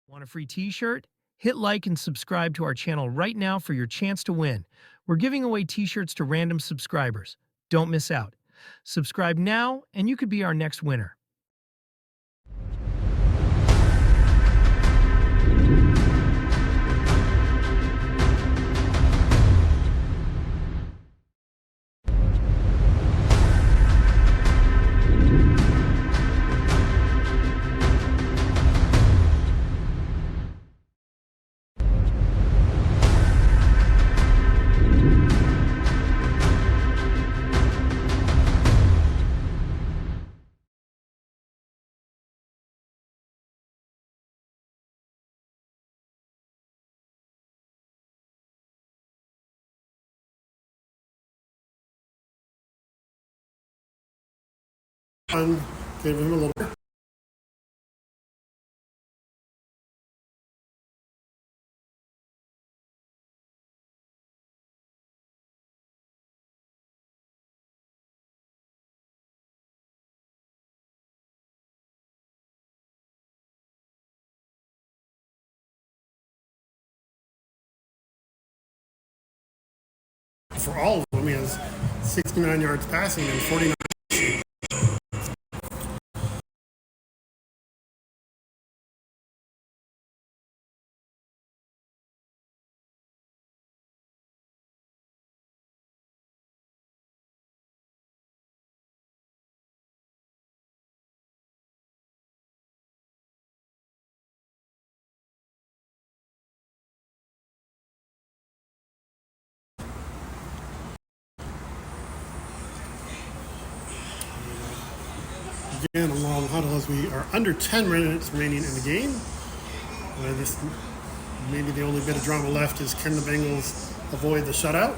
Want a free t-shirt? Hit like and subscribe to our channel right now for your chance to win. We're giving away t-shirts to random subscribers. Don't miss out. Subscribe now and you could be our next winner. Give him a little bit. For all of them, he has 69 yards passing and 49. Again, a long huddle as we are under 10 minutes remaining in the game. This maybe the only bit of drama left is can the Bengals avoid the shutout?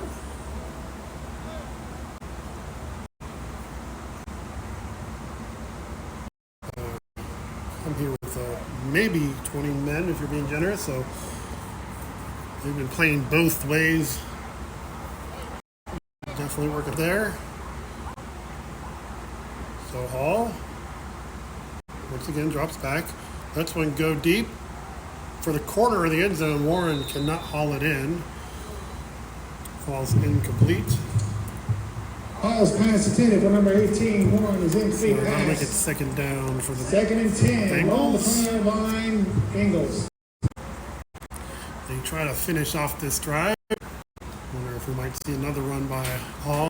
I'm here with maybe 20 men if you're being generous. So they've been playing both ways definitely working there. So Hall, once again, drops back. Lets one go deep. For the corner of the end zone, Warren cannot haul it in. Falls incomplete. Hall's pass intended for number 18. Warren is incomplete So that'll make it pass. second down for the Second and 10. On the Bengals. 20-yard line, Bengals. They try to finish off this drive. Wonder if we might see another run by Hall.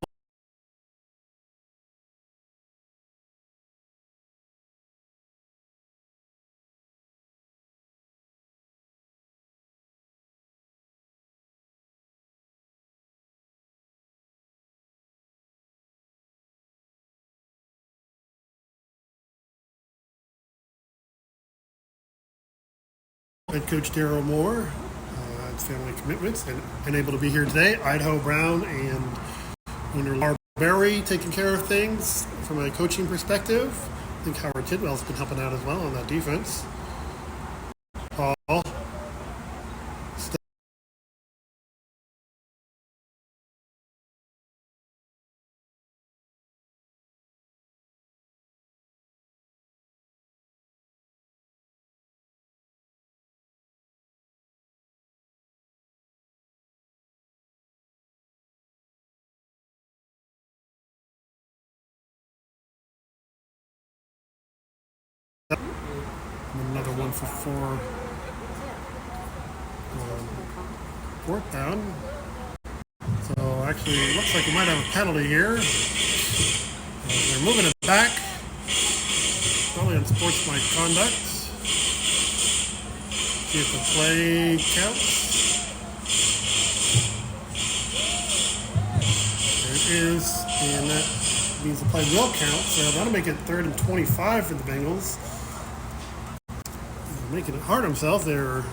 Head coach Darryl Moore, his family commitments, and unable to be here today. Idaho Brown and under Laura Berry taking care of things from a coaching perspective. I think Howard Tidwell's been helping out as well on that defense. Paul. Another one for fourth down. So actually, it looks like we might have a penalty here. They're moving it back. Probably unsportsmanlike conduct. See if the play counts. There it is, and that means the play will count. So that'll make it 3rd and 25 for the Bengals. Making it hard on himself there.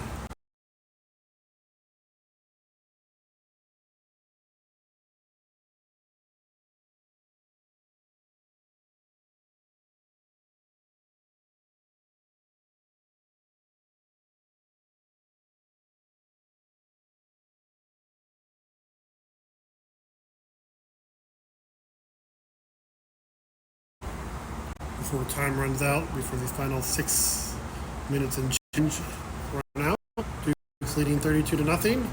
Before time runs out, before these final 6 minutes and change run out. Dukes leading 32-0.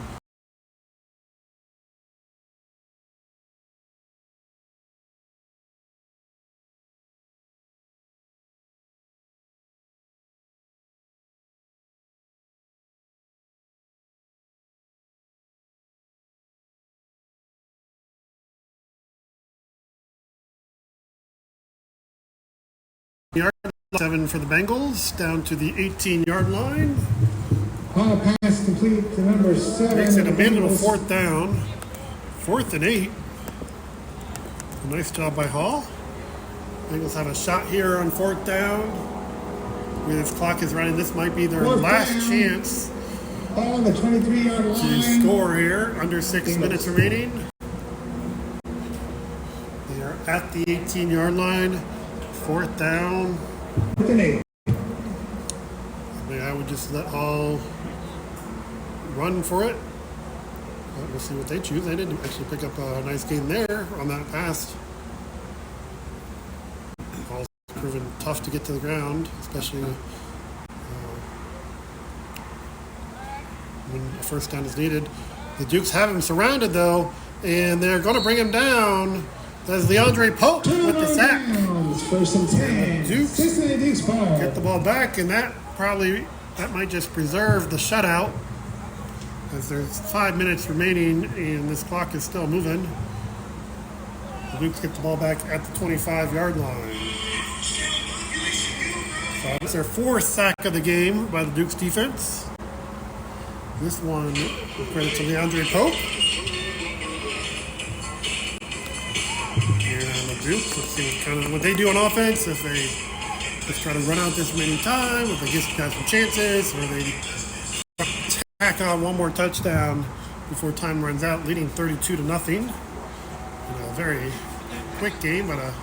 Yard 7 for the Bengals, down to the 18-yard line. Hall pass complete to number 7. Makes it a manageable Bengals. 4th down. 4th and 8. A nice job by Hall. Bengals have a shot here on 4th down. With clock is running, this might be their 4th last down. chance On the 23-yard to line. score here. Under 6 Bengals. minutes remaining. They are at the 18-yard line. 4th down. 4th and 8. I would just let Hall run for it. But we'll see what they choose. They didn't actually pick up a nice gain there on that pass. Hall's proven tough to get to the ground, especially when a first down is needed. The Dukes have him surrounded though, and they're going to bring him down. That's DeAndre Pope with the sack. It's 1st and 10. Dukes Cincinnati Dukes ball. Get the ball back, and that might just preserve the shutout, as there's 5 minutes remaining and this clock is still moving. The Dukes get the ball back at the 25-yard line. So it's their 4th sack of the game by the Dukes defense. This one, credit to DeAndre Pope. And the Dukes, let's see what they do on offense. If they just try to run out this many times, if they get some chances, or they tack on one more touchdown before time runs out, leading 32-0. A very quick game, but a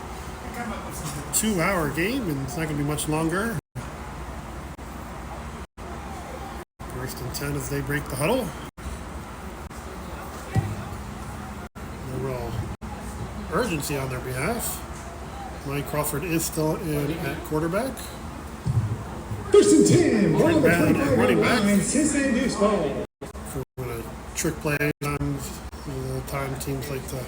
2-hour game, and it's not going to be much longer. 1st and 10 as they break the huddle. They will urgency on their behalf. Mike Crawford is still in at quarterback. First and 10. Ball Right the down 25 at running yard back. line. Cincinnati Dukes ball. For when a trick play comes, the time teams like to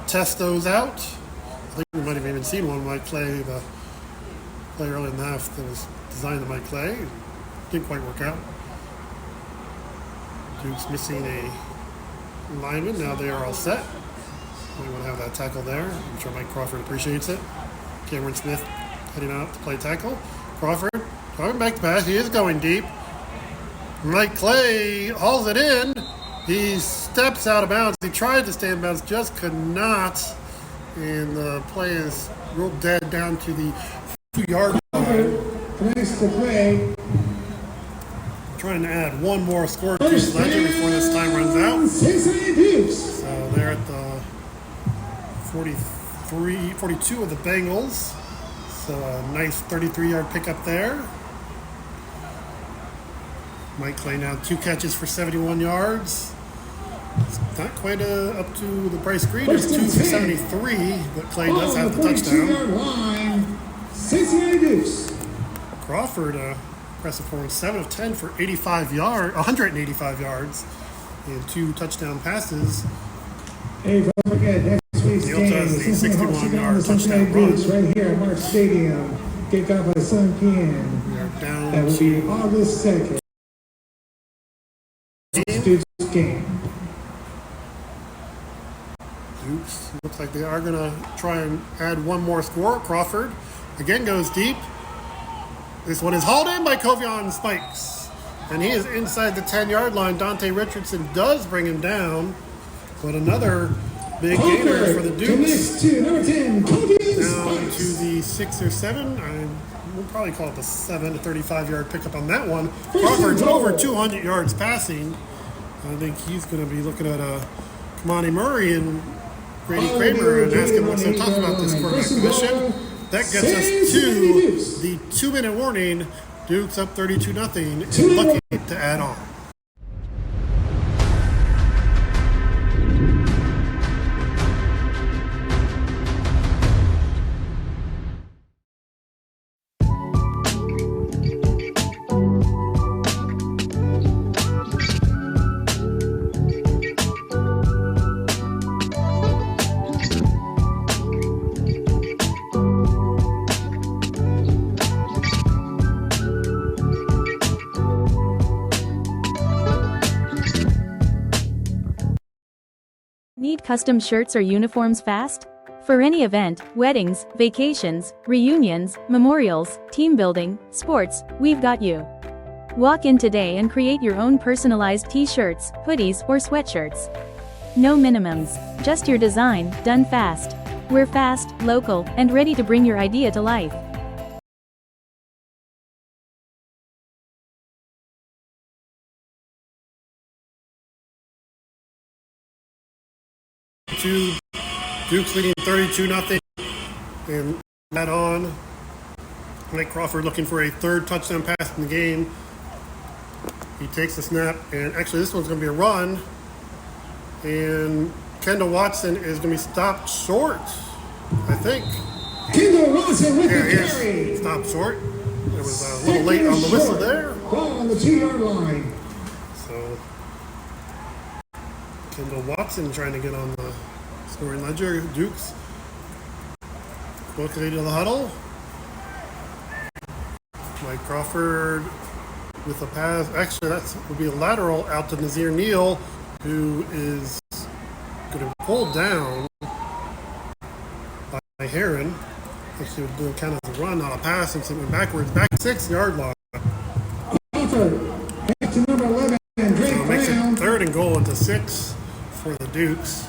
test those out. I think we might have even seen one Mike play the play early in the half that was designed to Mike play. Didn't quite work out. Duke's missing a lineman. Now they are all set. We want to have that tackle there. I'm sure Mike Crawford appreciates it. Cameron Smith heading out to play tackle. Crawford coming back to pass. He is going deep. Mike Clay hauls it in. He steps out of bounds. He tried to stay in bounds, just could not. And the play is rolled dead down to the 2-yard line. Nice to play. Trying to add one more score to the ledger before this time runs out. Cincinnati Dukes. So they're at the 42 of the Bengals. So a nice 33-yard pickup there. Mike Clay now 2 catches for 71 yards. It's not quite up to the Bryce Green. There's 2 for 73, but Clay does have the touchdown. 42-yard line. Cincinnati Dukes. Crawford, impressive performance, 7 of 10 for 185 yards, and 2 touchdown passes. Hey, don't forget, next week's He game also has the is 61-yard Cincinnati touchdown run. Dukes right here at Mark Stadium. Kickoff at 7 p.m. We are down That will be to August 2nd. Dukes game. Dukes. Looks like they are going to try and add one more score. Crawford again goes deep. This one is hauled in by Kovion Spikes. And he is inside the 10-yard line. Dante Richardson does bring him down. But another big gainer for the Dukes. To number 10, Kovion Down Spikes. to the 6 or 7. We'll probably call it the 7 to 35-yard pickup on that one. Crawford's over 200 yards passing. I think he's going to be looking at Kamani Murray and Grady Kramer and asking what's to talk about this quarterback position. That gets us to the 2-minute warning. Duke's up 32-0 and looking to add on. Need custom shirts or uniforms fast? For any event, weddings, vacations, reunions, memorials, team building, sports, we've got you. Walk in today and create your own personalized t-shirts, hoodies, or sweatshirts. No minimums, just your design, done fast. We're fast, local, and ready to bring your idea to life. Duke's leading 32-0 and that on. Mike Crawford looking for a 3rd touchdown pass in the game. He takes the snap, and actually this one's going to be a run. And Kendall Watson is going to be stopped short, I think. Kendall Watson with There the he carry. is, stopped short. It was a little late on the whistle there. Ball on the 2-yard line. So Kendall Watson trying to get on the scoring ledger. Dukes quickly to the huddle. Mike Crawford with a pass. Actually, that would be a lateral out to Nazir Neal, who is going to be pulled down by Heron. Actually, would do kind of a run, not a pass, since it went backwards. Back 6-yard line. Crawford back to number 11, Drake So it makes it Brown. 3rd and goal into 6 for the Dukes.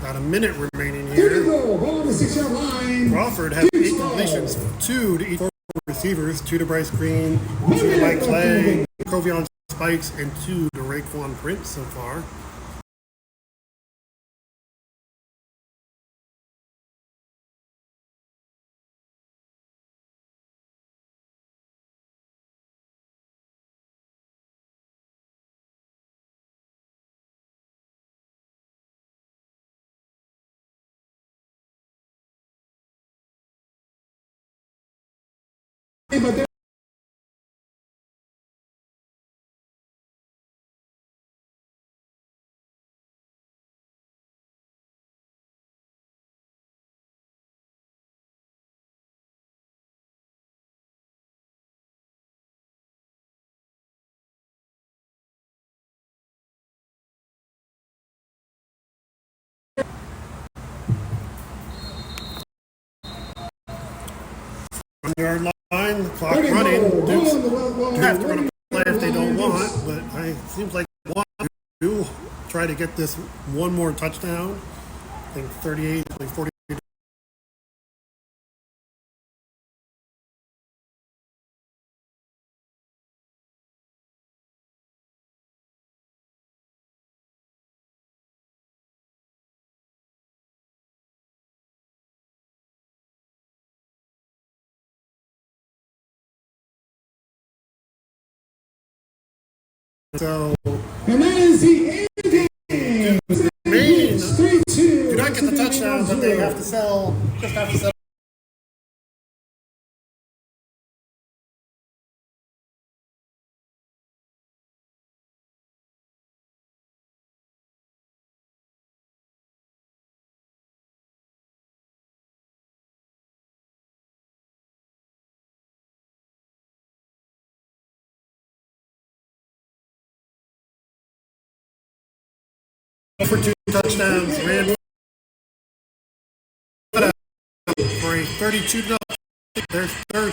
About a minute remaining 30 here. goal, ball on the 6-yard line. Crawford has 8 Dukes ball. completions, 2 to each 4 receivers, 2 to Bryce Green, 2 to Mike Clay, Kovion Spikes, and 2 to Raekwon Prince so far. but they're Yard line, the clock running. Dukes have to run a play if they don't want, but it seems like they want to try to get this one more touchdown. I think 38, like 40. So, and that is the end game. Maine 3-2. do not get the touchdown, but they have to sell. Just have to sell. For 2 touchdowns, ran for a 32-0. Their third